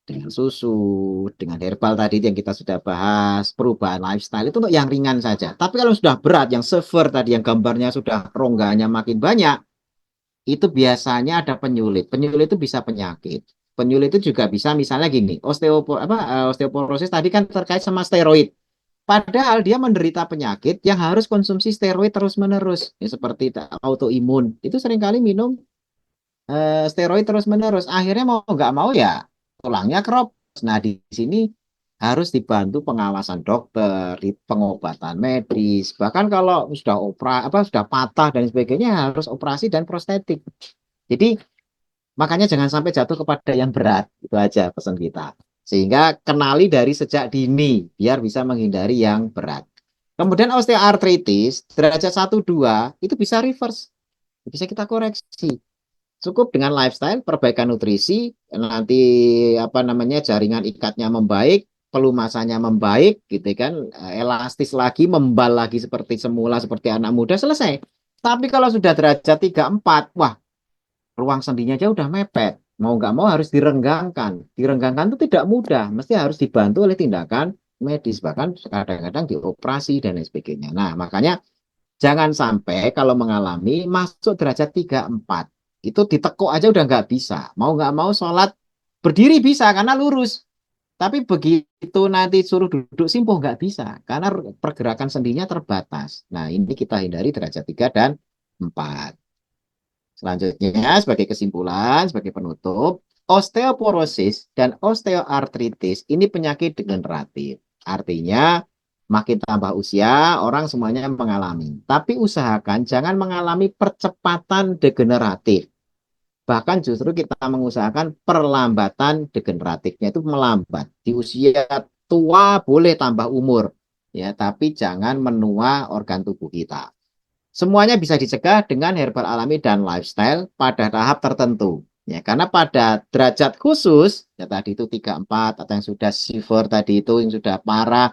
dengan susu, dengan herbal tadi yang kita sudah bahas, perubahan lifestyle itu untuk yang ringan saja. Tapi kalau sudah berat, yang severe tadi, yang gambarnya sudah rongganya makin banyak, itu biasanya ada penyulit. Penyulit itu bisa penyakit. Penyulit itu juga bisa misalnya gini, osteoporosis tadi kan terkait sama steroid. Padahal dia menderita penyakit yang harus konsumsi steroid terus-menerus. Ya, seperti autoimun. Itu seringkali minum steroid terus-menerus. Akhirnya mau nggak mau ya tulangnya kerop. Nah, di sini harus dibantu pengawasan dokter, di pengobatan medis. Bahkan kalau sudah sudah patah dan sebagainya harus operasi dan prostetik. Jadi makanya jangan sampai jatuh kepada yang berat. Itu aja pesan kita. Sehingga kenali dari sejak dini biar bisa menghindari yang berat. Kemudian osteoartritis derajat 1 2 itu bisa reverse. Bisa kita koreksi. Cukup dengan lifestyle, perbaikan nutrisi, nanti apa namanya jaringan ikatnya membaik, pelumasannya membaik, gitu kan, elastis lagi, membal lagi seperti semula, seperti anak muda, selesai. Tapi kalau sudah derajat 3 4, wah, ruang sendinya aja udah mepet. Mau nggak mau harus direnggangkan. Direnggangkan itu tidak mudah, mesti harus dibantu oleh tindakan medis, bahkan kadang-kadang dioperasi dan lain sebagainya. Nah, makanya jangan sampai kalau mengalami masuk derajat 3 4 itu ditekuk aja udah nggak bisa. Mau nggak mau sholat berdiri bisa karena lurus. Tapi begitu nanti suruh duduk simpuh nggak bisa karena pergerakan sendinya terbatas. Nah, ini kita hindari derajat 3 dan 4. Selanjutnya, sebagai kesimpulan, sebagai penutup, osteoporosis dan osteoartritis ini penyakit degeneratif. Artinya, makin tambah usia, orang semuanya mengalami. Tapi usahakan jangan mengalami percepatan degeneratif. Bahkan justru kita mengusahakan perlambatan degeneratifnya itu melambat. Di usia tua boleh tambah umur, ya, tapi jangan menua organ tubuh kita. Semuanya bisa dicegah dengan herbal alami dan lifestyle pada tahap tertentu. Ya, karena pada derajat khusus, ya tadi itu 3 4 atau yang sudah severe tadi itu yang sudah parah,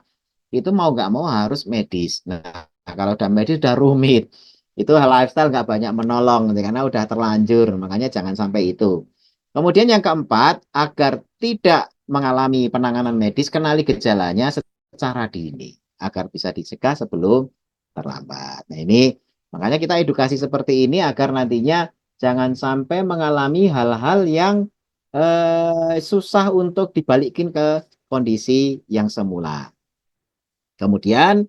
itu mau nggak mau harus medis. Nah, kalau udah medis udah rumit. Itu lifestyle nggak banyak menolong karena udah terlanjur. Makanya jangan sampai itu. Kemudian yang keempat, agar tidak mengalami penanganan medis, kenali gejalanya secara dini agar bisa dicegah sebelum terlambat. Nah, ini makanya kita edukasi seperti ini agar nantinya jangan sampai mengalami hal-hal yang susah untuk dibalikin ke kondisi yang semula. Kemudian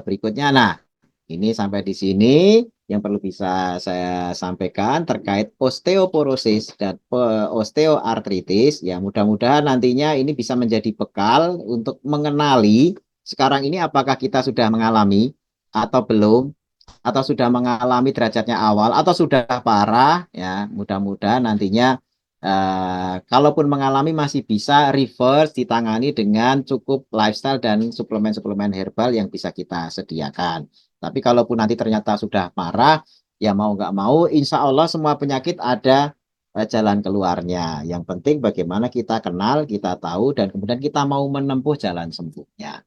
berikutnya, nah ini sampai di sini yang perlu bisa saya sampaikan terkait osteoporosis dan osteoartritis. Ya mudah-mudahan nantinya ini bisa menjadi bekal untuk mengenali sekarang ini apakah kita sudah mengalami atau belum, atau sudah mengalami derajatnya awal, atau sudah parah. Ya mudah-mudahan nantinya kalaupun mengalami masih bisa reverse ditangani dengan cukup lifestyle dan suplemen-suplemen herbal yang bisa kita sediakan. Tapi kalaupun nanti ternyata sudah parah, ya mau nggak mau, insya Allah semua penyakit ada jalan keluarnya. Yang penting bagaimana kita kenal, kita tahu, dan kemudian kita mau menempuh jalan sembuhnya.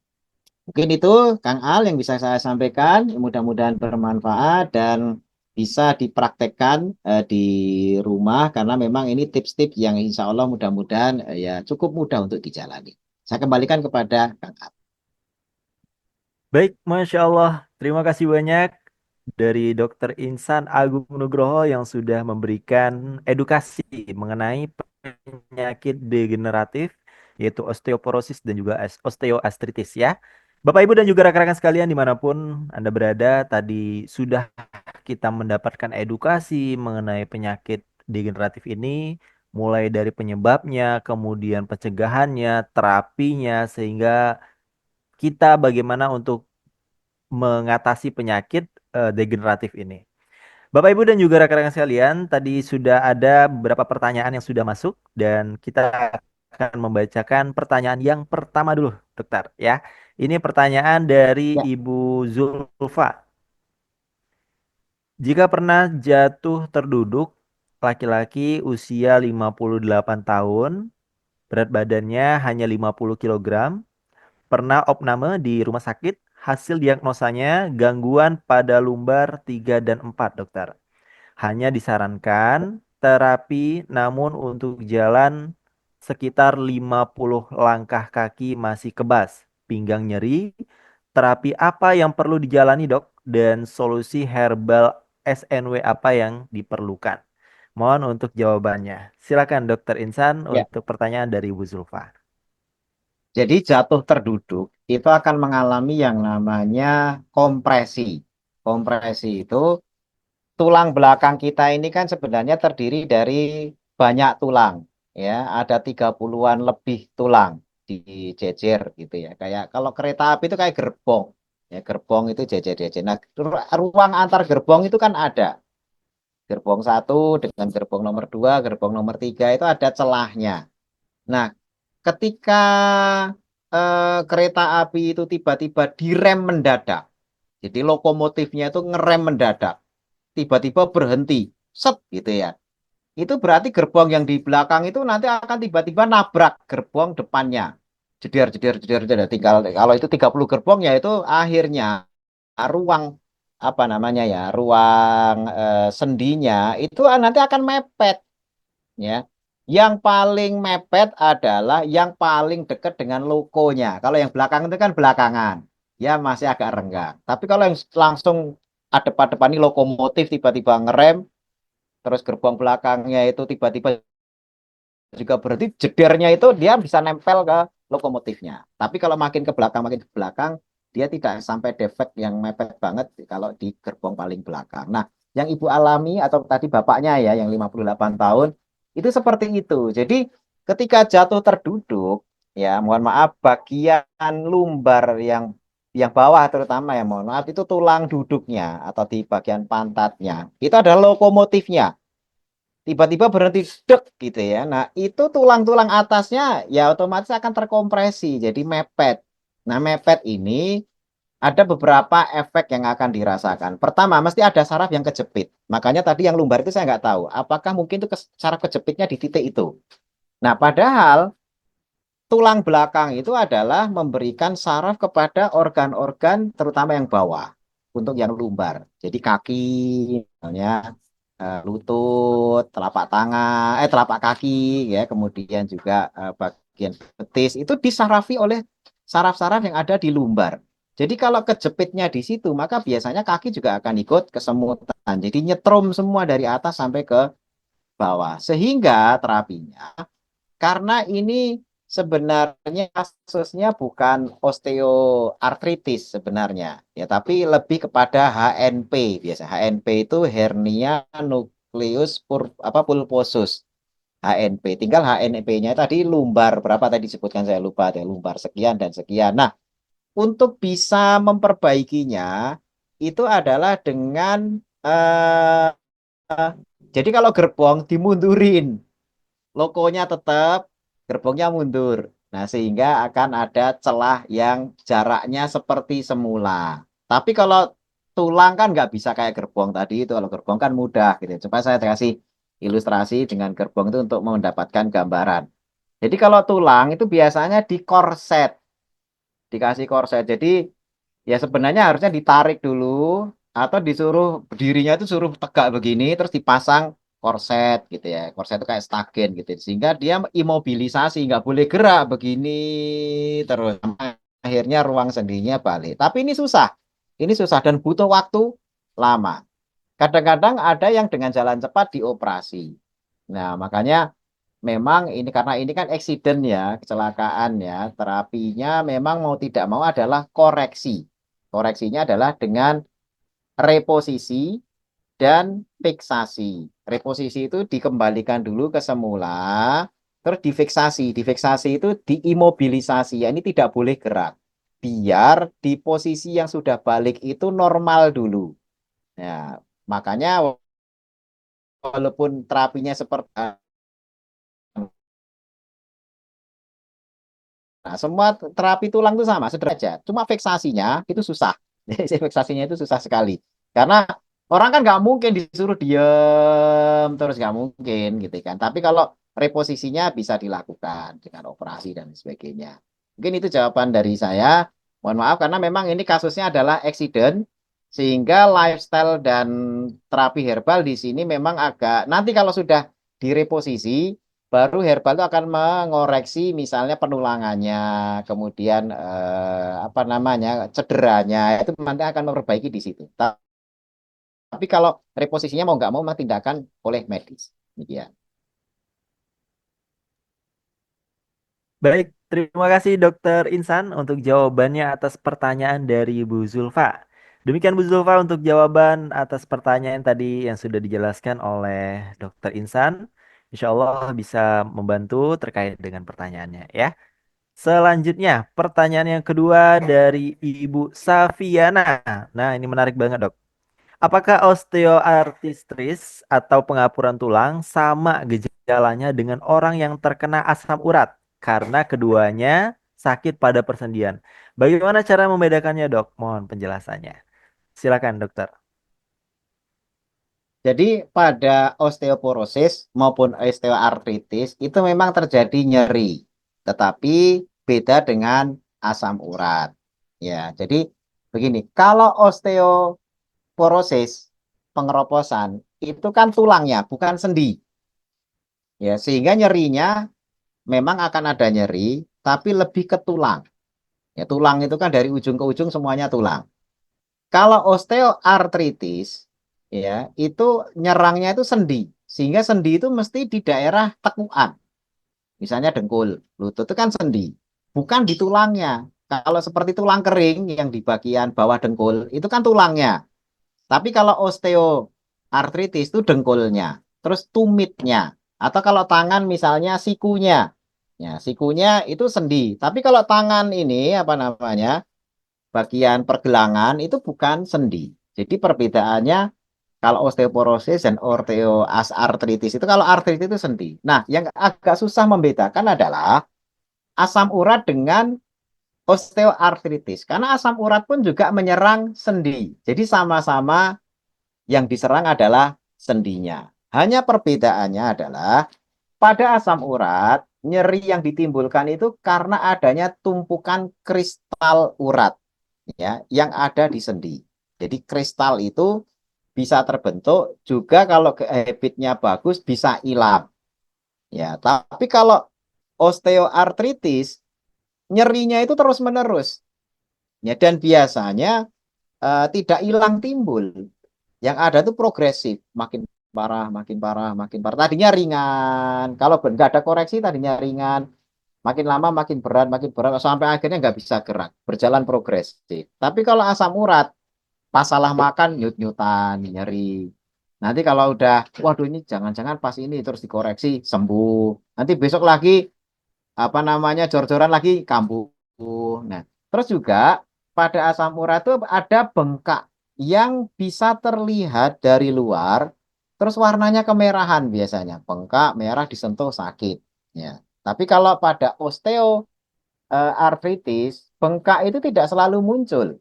Mungkin itu Kang Al yang bisa saya sampaikan. Mudah-mudahan bermanfaat dan bisa dipraktekkan di rumah karena memang ini tips-tips yang insya Allah mudah-mudahan ya cukup mudah untuk dijalani. Saya kembalikan kepada Kang Al. Baik, Masya Allah. Terima kasih banyak dari Dokter Insan Agung Nugroho yang sudah memberikan edukasi mengenai penyakit degeneratif, yaitu osteoporosis dan juga osteoartritis ya. Bapak, Ibu, dan juga rekan-rekan sekalian dimanapun Anda berada, tadi sudah kita mendapatkan edukasi mengenai penyakit degeneratif ini, mulai dari penyebabnya, kemudian pencegahannya, terapinya, sehingga kita bagaimana untuk mengatasi penyakit degeneratif ini. Bapak, Ibu, dan juga rekan-rekan sekalian, tadi sudah ada beberapa pertanyaan yang sudah masuk dan kita akan membacakan pertanyaan yang pertama dulu, dokter. Ya, ini pertanyaan dari Ya, Ibu Zulfa. Jika pernah jatuh terduduk, laki-laki usia 58 tahun, berat badannya hanya 50 kilogram, pernah opname di rumah sakit, hasil diagnosanya gangguan pada lumbar 3 dan 4, dokter. Hanya disarankan terapi, namun untuk jalan sekitar 50 langkah kaki masih kebas, pinggang nyeri. Terapi apa yang perlu dijalani, Dok? Dan solusi herbal SNW apa yang diperlukan? Mohon untuk jawabannya. Silakan Dokter Insan ya. untuk pertanyaan dari Bu Zulfa. Jadi jatuh terduduk itu akan mengalami yang namanya kompresi. Kompresi itu tulang belakang kita ini kan sebenarnya terdiri dari banyak tulang, ya. Ada 30-an lebih tulang dijejer gitu ya. Kayak kalau kereta api itu kayak gerbong. Ya, gerbong itu jejer-jejer. Nah, ruang antar gerbong itu kan ada. Gerbong satu dengan gerbong nomor dua, gerbong nomor tiga itu ada celahnya. Nah, ketika kereta api itu tiba-tiba direm mendadak, jadi lokomotifnya itu ngerem mendadak, tiba-tiba berhenti, set gitu ya. Itu berarti gerbong yang di belakang itu nanti akan tiba-tiba nabrak gerbong depannya. Jeder, jeder, jeder, jeder. Tinggal kalau itu 30 gerbong ya itu akhirnya ruang apa namanya ya, ruang sendinya itu nanti akan mepet ya. Yang paling mepet adalah yang paling dekat dengan lokonya. Kalau yang belakang itu kan belakangan, ya masih agak renggang. Tapi kalau yang langsung adep-adepani lokomotif tiba-tiba ngerem, terus gerbong belakangnya itu tiba-tiba juga berarti jedernya itu dia bisa nempel ke lokomotifnya. Tapi kalau makin ke belakang, dia tidak sampai defek yang mepet banget kalau di gerbong paling belakang. Nah, yang ibu alami atau tadi bapaknya ya yang 58 tahun itu seperti itu. Jadi ketika jatuh terduduk, ya mohon maaf bagian lumbar yang bawah terutama ya mohon maaf itu tulang duduknya atau di bagian pantatnya itu adalah lokomotifnya tiba-tiba berhenti dek gitu ya. Nah, itu tulang-tulang atasnya ya otomatis akan terkompresi jadi mepet. Nah, mepet ini ada beberapa efek yang akan dirasakan. Pertama, mesti ada saraf yang kejepit. Makanya tadi yang lumbar itu saya nggak tahu. Apakah mungkin itu saraf kejepitnya di titik itu. Nah, padahal tulang belakang itu adalah memberikan saraf kepada organ-organ terutama yang bawah untuk yang lumbar. Jadi kaki, misalnya lutut, telapak kaki, ya, kemudian juga bagian betis itu disarafi oleh saraf-saraf yang ada di lumbar. Jadi kalau kejepitnya di situ, maka biasanya kaki juga akan ikut kesemutan. Jadi nyetrum semua dari atas sampai ke bawah. Sehingga terapinya karena ini sebenarnya kasusnya bukan osteoartritis sebenarnya, ya, tapi lebih kepada HNP. Biasa HNP itu hernia nukleus pulposus. HNP. Tinggal HNP-nya tadi lumbar berapa tadi disebutkan saya lupa ya, lumbar sekian dan sekian. Nah, untuk bisa memperbaikinya itu adalah dengan eh, jadi kalau gerbong dimundurin logonya tetap, gerbongnya mundur. Nah, sehingga akan ada celah yang jaraknya seperti semula. Tapi kalau tulang kan nggak bisa kayak gerbong tadi itu. Kalau gerbong kan mudah gitu. Coba saya kasih ilustrasi dengan gerbong itu untuk mendapatkan gambaran. Jadi kalau tulang itu biasanya di korset, dikasih korset. Jadi ya sebenarnya harusnya ditarik dulu atau disuruh berdirinya itu suruh tegak begini terus dipasang korset gitu ya. Korset itu kayak stagen gitu. Sehingga dia imobilisasi, nggak boleh gerak begini terus. akhirnya ruang sendinya balik. Tapi ini susah dan butuh waktu lama. Kadang-kadang ada yang dengan jalan cepat dioperasi. Nah, makanya memang ini karena ini kan eksiden ya, kecelakaan ya, terapinya memang mau tidak mau adalah koreksi. Koreksinya adalah dengan reposisi dan fiksasi. Reposisi itu dikembalikan dulu ke semula, terus difiksasi. Difiksasi itu diimobilisasi, ya ini tidak boleh gerak. Biar di posisi yang sudah balik itu normal dulu. Ya, makanya walaupun terapinya seperti nah, semua terapi tulang itu sama, sederajat. Cuma fiksasinya itu susah. Fiksasinya itu susah sekali. Karena orang kan nggak mungkin disuruh diem terus nggak mungkin gitu kan. Tapi kalau reposisinya bisa dilakukan dengan operasi dan sebagainya. Mungkin itu jawaban dari saya. Mohon maaf karena memang ini kasusnya adalah accident sehingga lifestyle dan terapi herbal di sini memang agak nanti kalau sudah direposisi baru herbal itu akan mengoreksi misalnya penulangannya, kemudian apa namanya cederanya itu nanti akan memperbaiki di situ. Tapi kalau reposisinya mau nggak mau memang tindakan oleh medis. Demikian. Baik, terima kasih Dokter Insan untuk jawabannya atas pertanyaan dari Bu Zulfa. Demikian Bu Zulfa untuk jawaban atas pertanyaan tadi yang sudah dijelaskan oleh Dokter Insan. Insya Allah bisa membantu terkait dengan pertanyaannya ya. Selanjutnya, pertanyaan yang kedua dari Ibu Safiana. Nah, ini menarik banget, Dok. Apakah osteoartritis atau pengapuran tulang sama gejalanya dengan orang yang terkena asam urat? Karena keduanya sakit pada persendian. Bagaimana cara membedakannya, Dok? Mohon penjelasannya. Silakan, dokter. Jadi pada osteoporosis maupun osteoartritis itu memang terjadi nyeri, tetapi beda dengan asam urat. Ya, jadi begini, kalau osteoporosis pengeroposan itu kan tulangnya bukan sendi. Ya, sehingga nyerinya memang akan ada nyeri, tapi lebih ke tulang. Ya, tulang itu kan dari ujung ke ujung semuanya tulang. Kalau osteoartritis, ya, itu nyerangnya itu sendi. Sehingga sendi itu mesti di daerah tekukan. Misalnya dengkul, lutut itu kan sendi. Bukan di tulangnya. Kalau seperti tulang kering yang di bagian bawah dengkul, itu kan tulangnya. Tapi kalau osteoartritis itu dengkulnya, terus tumitnya, atau kalau tangan misalnya sikunya. Ya, sikunya itu sendi. Tapi kalau tangan ini apa namanya? Bagian pergelangan itu bukan sendi. Jadi perbedaannya kalau osteoporosis dan osteoartritis itu kalau artritis itu sendi. Nah, yang agak susah membedakan adalah asam urat dengan osteoartritis. Karena asam urat pun juga menyerang sendi. Jadi sama-sama yang diserang adalah sendinya. Hanya perbedaannya adalah pada asam urat, nyeri yang ditimbulkan itu karena adanya tumpukan kristal urat ya yang ada di sendi. Jadi kristal itu bisa terbentuk juga kalau habitnya bagus bisa hilang. Ya, tapi kalau osteoartritis nyerinya itu terus-menerus. Ya, dan biasanya tidak hilang timbul. Yang ada itu progresif, makin parah, makin parah, makin parah. Tadinya ringan, kalau nggak ada koreksi tadinya ringan, makin lama makin berat, sampai akhirnya nggak bisa gerak, berjalan progresif. Tapi kalau asam urat, pas salah makan, nyut-nyutan, nyeri. Nanti kalau udah, waduh ini jangan-jangan pas ini terus dikoreksi, sembuh. Nanti besok lagi, apa namanya, jor-joran lagi, kambuh. Nah, terus juga pada asam urat itu ada bengkak yang bisa terlihat dari luar, terus warnanya kemerahan biasanya. Bengkak, merah, disentuh sakit. Ya. Tapi kalau pada osteoartritis, bengkak itu tidak selalu muncul.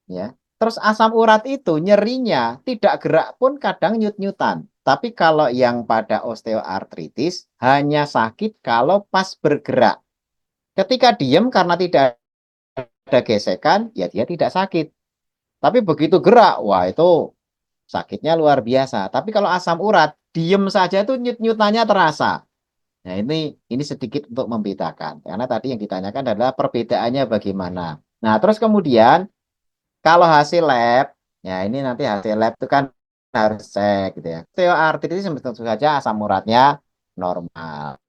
Ya. Terus asam urat itu nyerinya tidak gerak pun kadang nyut-nyutan. Tapi kalau yang pada osteoartritis hanya sakit kalau pas bergerak. Ketika diem karena tidak ada gesekan, ya dia tidak sakit. Tapi begitu gerak, wah itu sakitnya luar biasa. Tapi kalau asam urat, diem saja itu nyut-nyutannya terasa. Nah, ini sedikit untuk membedakan. Karena tadi yang ditanyakan adalah perbedaannya bagaimana. Nah, terus kemudian kalau hasil lab, ya ini nanti hasil lab itu kan harus cek gitu ya. Osteoartritis tentu saja asam uratnya normal.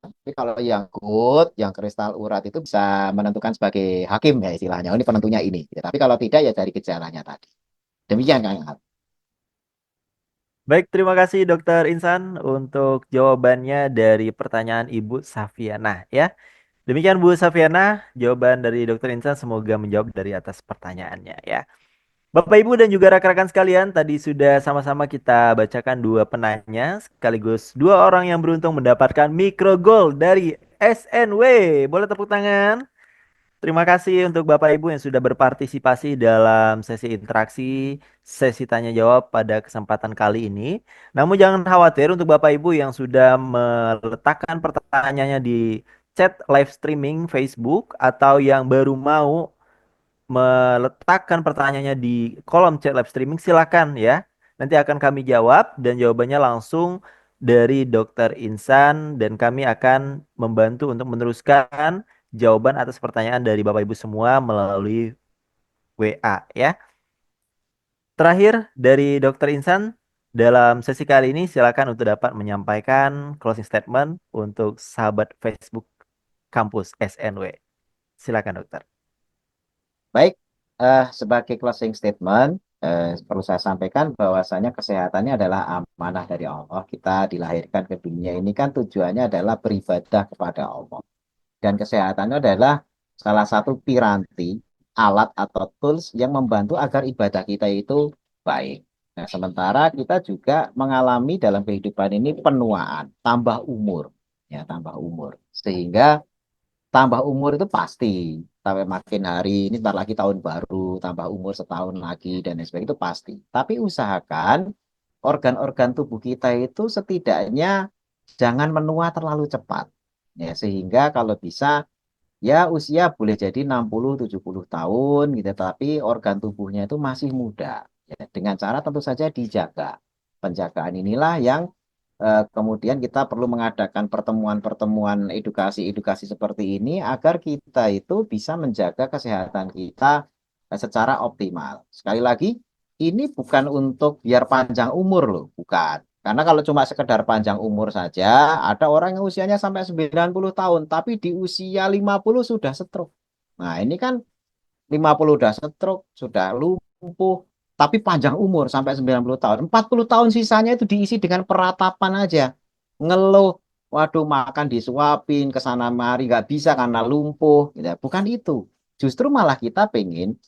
Tapi kalau yang good, yang kristal urat itu bisa menentukan sebagai hakim ya istilahnya. Oh, ini penentunya ini. Gitu. Tapi kalau tidak ya dari gejalanya tadi. Demikian Kang Ahmad. Baik, terima kasih Dokter Insan untuk jawabannya dari pertanyaan Ibu Safiana ya. Demikian Bu Safiana, jawaban dari Dokter Insan semoga menjawab dari atas pertanyaannya ya. Bapak Ibu dan juga rekan-rekan sekalian, tadi sudah sama-sama kita bacakan dua penanya sekaligus dua orang yang beruntung mendapatkan micro goal dari SNW. Boleh tepuk tangan? Terima kasih untuk Bapak Ibu yang sudah berpartisipasi dalam sesi interaksi, sesi tanya jawab pada kesempatan kali ini. Namun jangan khawatir untuk Bapak Ibu yang sudah meletakkan pertanyaannya di chat live streaming Facebook atau yang baru mau meletakkan pertanyaannya di kolom chat live streaming, silakan ya. Nanti akan kami jawab dan jawabannya langsung dari Dokter Insan dan kami akan membantu untuk meneruskan jawaban atas pertanyaan dari Bapak Ibu semua melalui WA ya. Terakhir dari Dokter Insan dalam sesi kali ini silakan untuk dapat menyampaikan closing statement untuk sahabat Facebook kampus SNW. Silakan dokter. Baik, sebagai closing statement, perlu saya sampaikan bahwasanya kesehatannya adalah amanah dari Allah. Kita dilahirkan ke dunia ini kan tujuannya adalah beribadah kepada Allah. Dan kesehatannya adalah salah satu piranti, alat atau tools yang membantu agar ibadah kita itu baik. Nah, sementara kita juga mengalami dalam kehidupan ini penuaan, tambah umur, ya tambah umur. Sehingga tambah umur itu pasti. Sampai makin hari, ini ntar lagi tahun baru, tambah umur setahun lagi, dan lain sebagainya itu pasti. Tapi usahakan organ-organ tubuh kita itu setidaknya jangan menua terlalu cepat. Ya, sehingga kalau bisa ya usia boleh jadi 60-70 tahun gitu, tapi organ tubuhnya itu masih muda. Ya, dengan cara tentu saja dijaga. Penjagaan inilah yang kemudian kita perlu mengadakan pertemuan-pertemuan edukasi-edukasi seperti ini agar kita itu bisa menjaga kesehatan kita secara optimal. Sekali lagi, ini bukan untuk biar panjang umur loh, bukan. Karena kalau cuma sekedar panjang umur saja, ada orang yang usianya sampai 90 tahun, tapi di usia 50 sudah stroke. Nah, ini kan 50 udah stroke, sudah lumpuh, tapi panjang umur sampai 90 tahun. 40 tahun sisanya itu diisi dengan peratapan aja. Ngeluh, waduh makan disuapin, ke sana mari, nggak bisa karena lumpuh. Gitu. Bukan itu. Justru malah kita pengen,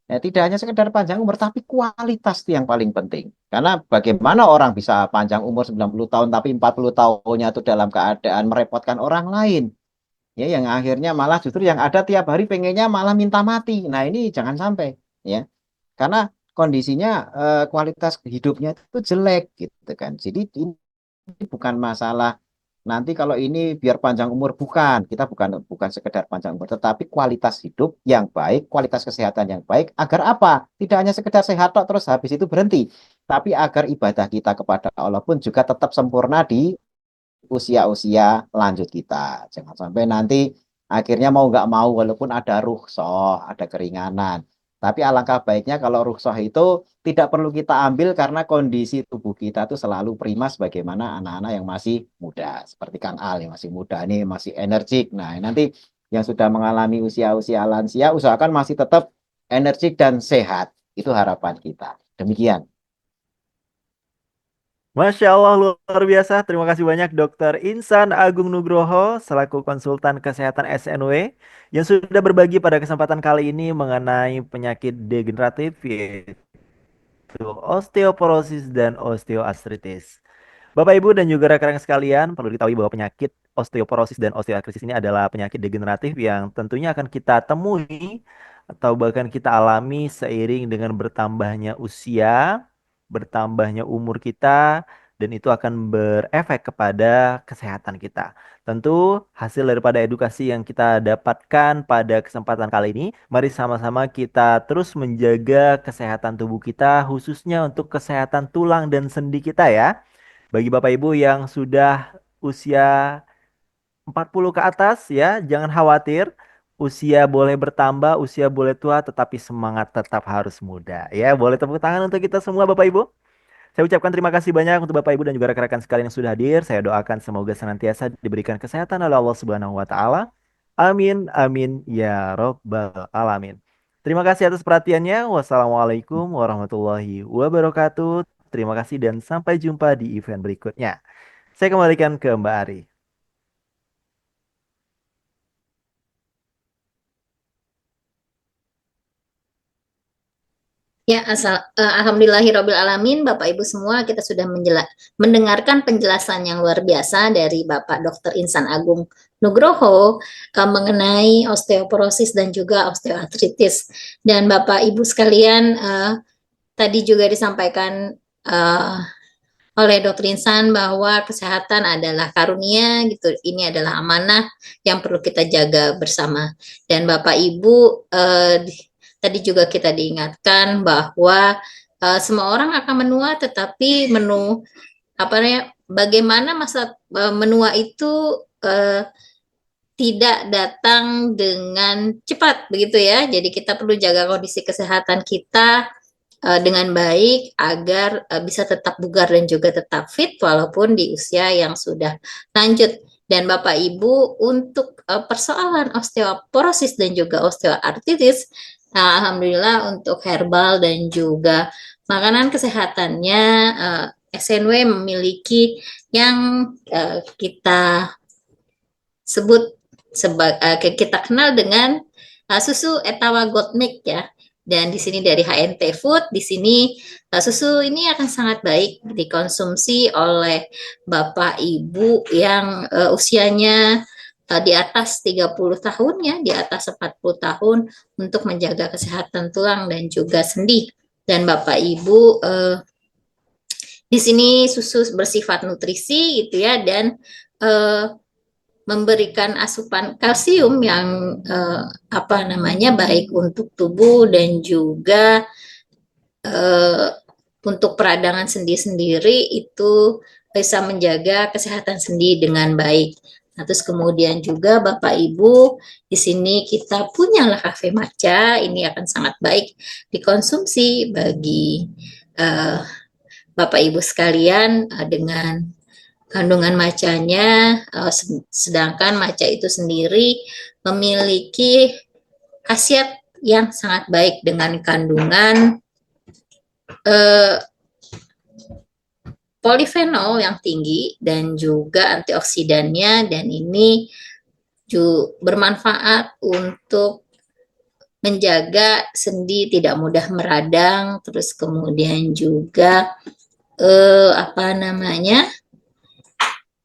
ya, tidak hanya sekedar panjang umur, tapi kualitas itu yang paling penting. Karena bagaimana orang bisa panjang umur 90 tahun, tapi 40 tahunnya itu dalam keadaan merepotkan orang lain. Ya, yang akhirnya malah justru yang ada tiap hari pengennya malah minta mati. Nah, ini jangan sampai ya. Karena kondisinya kualitas hidupnya itu jelek gitu kan. Jadi ini bukan masalah nanti kalau ini biar panjang umur, bukan. Kita bukan bukan sekedar panjang umur tetapi kualitas hidup yang baik, kualitas kesehatan yang baik agar apa? Tidak hanya sekedar sehat tok, terus habis itu berhenti, tapi agar ibadah kita kepada Allah pun juga tetap sempurna di usia-usia lanjut kita. Jangan sampai nanti akhirnya mau nggak mau walaupun ada rukhsah, ada keringanan. Tapi alangkah baiknya kalau rukhsah itu tidak perlu kita ambil karena kondisi tubuh kita itu selalu prima sebagaimana anak-anak yang masih muda. Seperti Kang Al yang masih muda ini masih energik. Nah, nanti yang sudah mengalami usia-usia lansia usahakan masih tetap energik dan sehat. Itu harapan kita. Demikian. Masya Allah luar biasa. Terima kasih banyak Dokter Insan Agung Nugroho selaku konsultan kesehatan SNW yang sudah berbagi pada kesempatan kali ini mengenai penyakit degeneratif yaitu osteoporosis dan osteoartritis. Bapak Ibu dan juga rekan-rekan sekalian, perlu diketahui bahwa penyakit osteoporosis dan osteoartritis ini adalah penyakit degeneratif yang tentunya akan kita temui atau bahkan kita alami seiring dengan bertambahnya usia, bertambahnya umur kita, dan itu akan berefek kepada kesehatan kita. Tentu hasil daripada edukasi yang kita dapatkan pada kesempatan kali ini, mari sama-sama kita terus menjaga kesehatan tubuh kita, khususnya untuk kesehatan tulang dan sendi kita ya. Bagi Bapak Ibu yang sudah usia 40 ke atas ya, jangan khawatir. Usia boleh bertambah, usia boleh tua, tetapi semangat tetap harus muda. Ya, boleh tepuk tangan untuk kita semua Bapak Ibu. Saya ucapkan terima kasih banyak untuk Bapak Ibu dan juga rekan-rekan sekalian yang sudah hadir. Saya doakan semoga senantiasa diberikan kesehatan oleh Allah Subhanahu wa taala. Amin amin ya robbal alamin. Terima kasih atas perhatiannya. Wassalamualaikum warahmatullahi wabarakatuh. Terima kasih dan sampai jumpa di event berikutnya. Saya kembalikan ke Mbak Ari. Ya, alhamdulillahirabbil alamin, Bapak Ibu semua, kita sudah mendengarkan penjelasan yang luar biasa dari Bapak Dr. Insan Agung Nugroho mengenai osteoporosis dan juga osteoartritis. Dan Bapak Ibu sekalian, tadi juga disampaikan oleh Dr. Insan bahwa kesehatan adalah karunia gitu. Ini adalah amanah yang perlu kita jaga bersama. Dan Bapak Ibu tadi juga kita diingatkan bahwa semua orang akan menua, tetapi bagaimana masa menua itu tidak datang dengan cepat begitu ya. Jadi kita perlu jaga kondisi kesehatan kita dengan baik agar bisa tetap bugar dan juga tetap fit walaupun di usia yang sudah lanjut. Dan Bapak Ibu, untuk persoalan osteoporosis dan juga osteoartritis, alhamdulillah untuk herbal dan juga makanan kesehatannya, SNW memiliki yang kita sebut kita kenal dengan susu Etawa Goat Milk ya. Dan di sini dari HNT Food, di sini susu ini akan sangat baik dikonsumsi oleh Bapak Ibu yang usianya di atas 30 tahun ya, di atas 40 tahun untuk menjaga kesehatan tulang dan juga sendi. Dan Bapak Ibu di sini susu bersifat nutrisi gitu ya, dan memberikan asupan kalsium yang baik untuk tubuh dan juga untuk peradangan sendi sendiri itu bisa menjaga kesehatan sendi dengan baik. Nah, terus kemudian juga Bapak Ibu, di sini kita punyalah kafe matcha, ini akan sangat baik dikonsumsi bagi Bapak Ibu sekalian dengan kandungan matchanya, sedangkan matcha itu sendiri memiliki khasiat yang sangat baik dengan kandungan polifenol yang tinggi dan juga antioksidannya, dan ini juga bermanfaat untuk menjaga sendi tidak mudah meradang, terus kemudian juga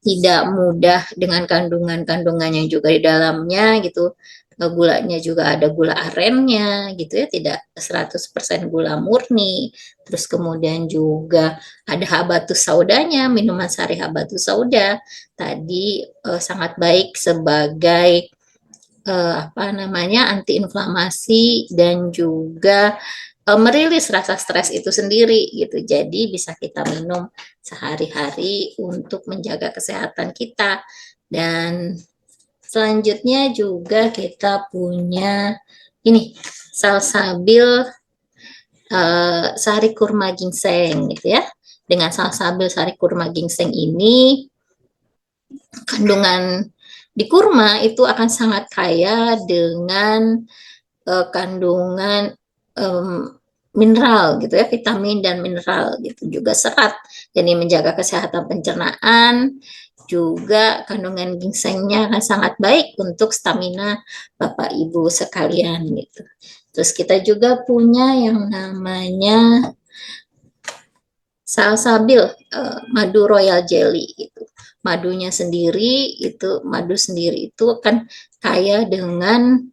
tidak mudah dengan kandungan-kandungan yang juga di dalamnya gitu. Gulanya juga ada gula arennya gitu ya, tidak 100% gula murni. Terus kemudian juga ada habatus saudanya, minuman sari habatus sauda tadi sangat baik sebagai antiinflamasi dan juga merilis rasa stres itu sendiri gitu. Jadi bisa kita minum sehari-hari untuk menjaga kesehatan kita. Dan selanjutnya juga kita punya ini salsabil sari kurma ginseng gitu ya. Dengan salsabil sari kurma ginseng ini, kandungan di kurma itu akan sangat kaya dengan kandungan mineral gitu ya, vitamin dan mineral gitu, juga serat. Jadi menjaga kesehatan pencernaan, juga kandungan ginsengnya akan sangat baik untuk stamina Bapak Ibu sekalian gitu. Terus kita juga punya yang namanya salsabil madu royal jelly gitu. Madu sendiri itu kan kaya dengan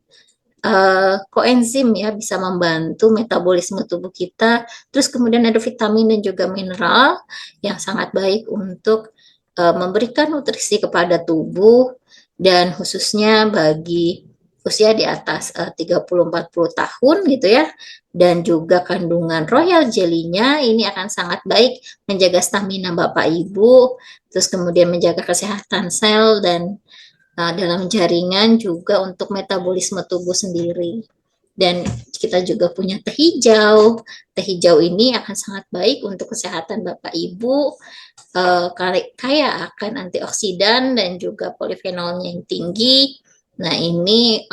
koenzim ya, bisa membantu metabolisme tubuh kita. Terus kemudian ada vitamin dan juga mineral yang sangat baik untuk memberikan nutrisi kepada tubuh, dan khususnya bagi usia di atas 30-40 tahun gitu ya. Dan juga kandungan royal jelly-nya ini akan sangat baik menjaga stamina Bapak Ibu, terus kemudian menjaga kesehatan sel dan dalam jaringan juga untuk metabolisme tubuh sendiri. Dan kita juga punya teh hijau. Teh hijau ini akan sangat baik untuk kesehatan Bapak Ibu, kaya akan antioksidan dan juga polifenolnya yang tinggi. Nah, ini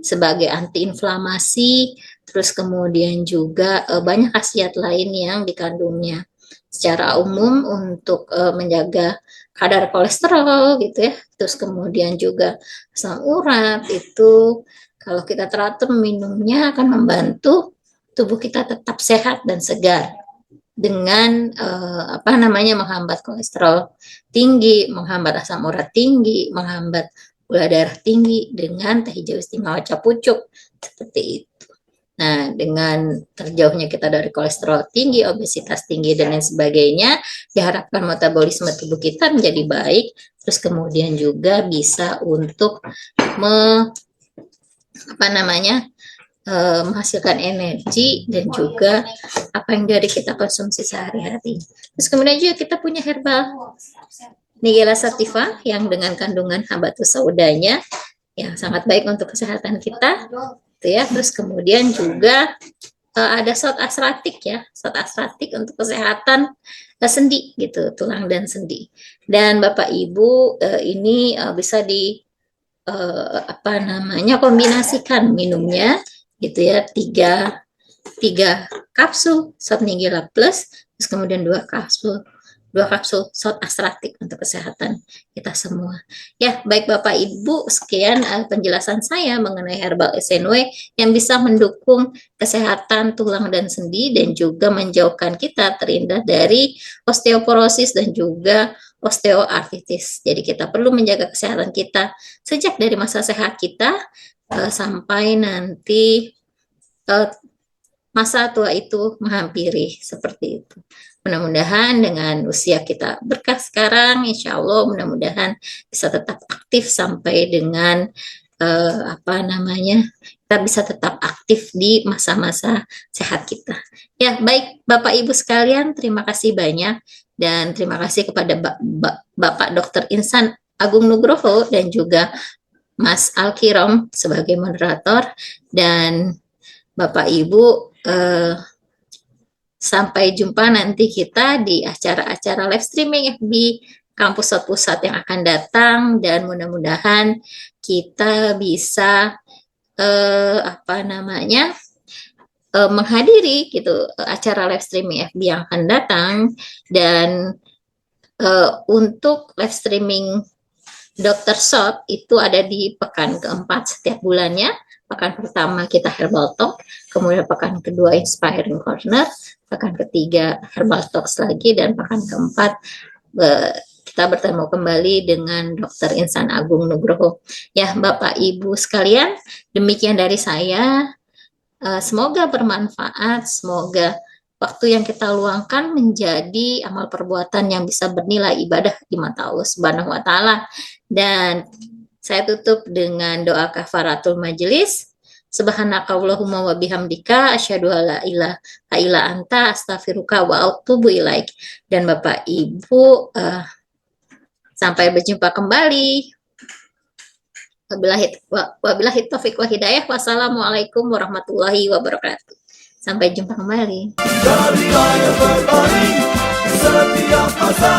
sebagai antiinflamasi, terus kemudian juga banyak khasiat lain yang dikandungnya. Secara umum untuk menjaga kadar kolesterol gitu ya, terus kemudian juga asam urat itu kalau kita teratur minumnya akan membantu tubuh kita tetap sehat dan segar dengan menghambat kolesterol tinggi, menghambat asam urat tinggi, menghambat gula darah tinggi dengan teh hijau istimewa cap pucuk seperti itu. Nah, dengan terjauhnya kita dari kolesterol tinggi, obesitas tinggi dan lain sebagainya, diharapkan metabolisme tubuh kita menjadi baik, terus kemudian juga bisa untuk menghasilkan energi dan juga apa yang dari kita konsumsi sehari-hari. Terus kemudian juga kita punya herbal Nigella sativa yang dengan kandungan habatus saudanya yang sangat baik untuk kesehatan kita, gitu ya. Terus kemudian juga ada salt astratik ya, salt astratik untuk kesehatan sendi gitu, tulang dan sendi. Dan Bapak Ibu ini bisa di kombinasikan minumnya gitu ya, tiga kapsul salt Nigella plus, terus kemudian dua kapsul salt astratik untuk kesehatan kita semua. Ya, baik Bapak Ibu, sekian penjelasan saya mengenai herbal SNW yang bisa mendukung kesehatan tulang dan sendi dan juga menjauhkan kita terhindar dari osteoporosis dan juga osteoartritis. Jadi kita perlu menjaga kesehatan kita sejak dari masa sehat kita sampai nanti masa tua itu menghampiri, seperti itu. Mudah-mudahan dengan usia kita berkah sekarang, insya Allah mudah-mudahan bisa tetap aktif sampai dengan kita bisa tetap aktif di masa-masa sehat kita. Ya, baik Bapak Ibu sekalian, terima kasih banyak dan terima kasih kepada Bapak Dr. Insan Agung Nugroho dan juga Mas Alkirom sebagai moderator, dan Bapak Ibu sampai jumpa nanti kita di acara-acara live streaming di kampus pusat yang akan datang, dan mudah-mudahan kita bisa menghadiri gitu acara live streaming FB yang akan datang. Dan untuk live streaming Dr. Shot itu ada di pekan keempat setiap bulannya. Pekan pertama kita Herbal Talk, kemudian pekan kedua Inspiring Corner, pekan ketiga Herbal Talks lagi, dan pekan keempat kita bertemu kembali dengan Dr. Insan Agung Nugroho. Ya, Bapak Ibu sekalian, demikian dari saya. Semoga bermanfaat, semoga waktu yang kita luangkan menjadi amal perbuatan yang bisa bernilai ibadah di mata Allah Subhanahu wa taala. Dan saya tutup dengan doa kafaratul majelis. Subhanakallahumma wa bihamdika asyhadu alla ilaha illa anta astaghfiruka wa atubu ilaik. Dan Bapak Ibu sampai berjumpa kembali. Wabillahi taufik wa hidayah. Wassalamualaikum warahmatullahi wabarakatuh. Sampai jumpa kembali. Dari ayat terbaik setiap masa.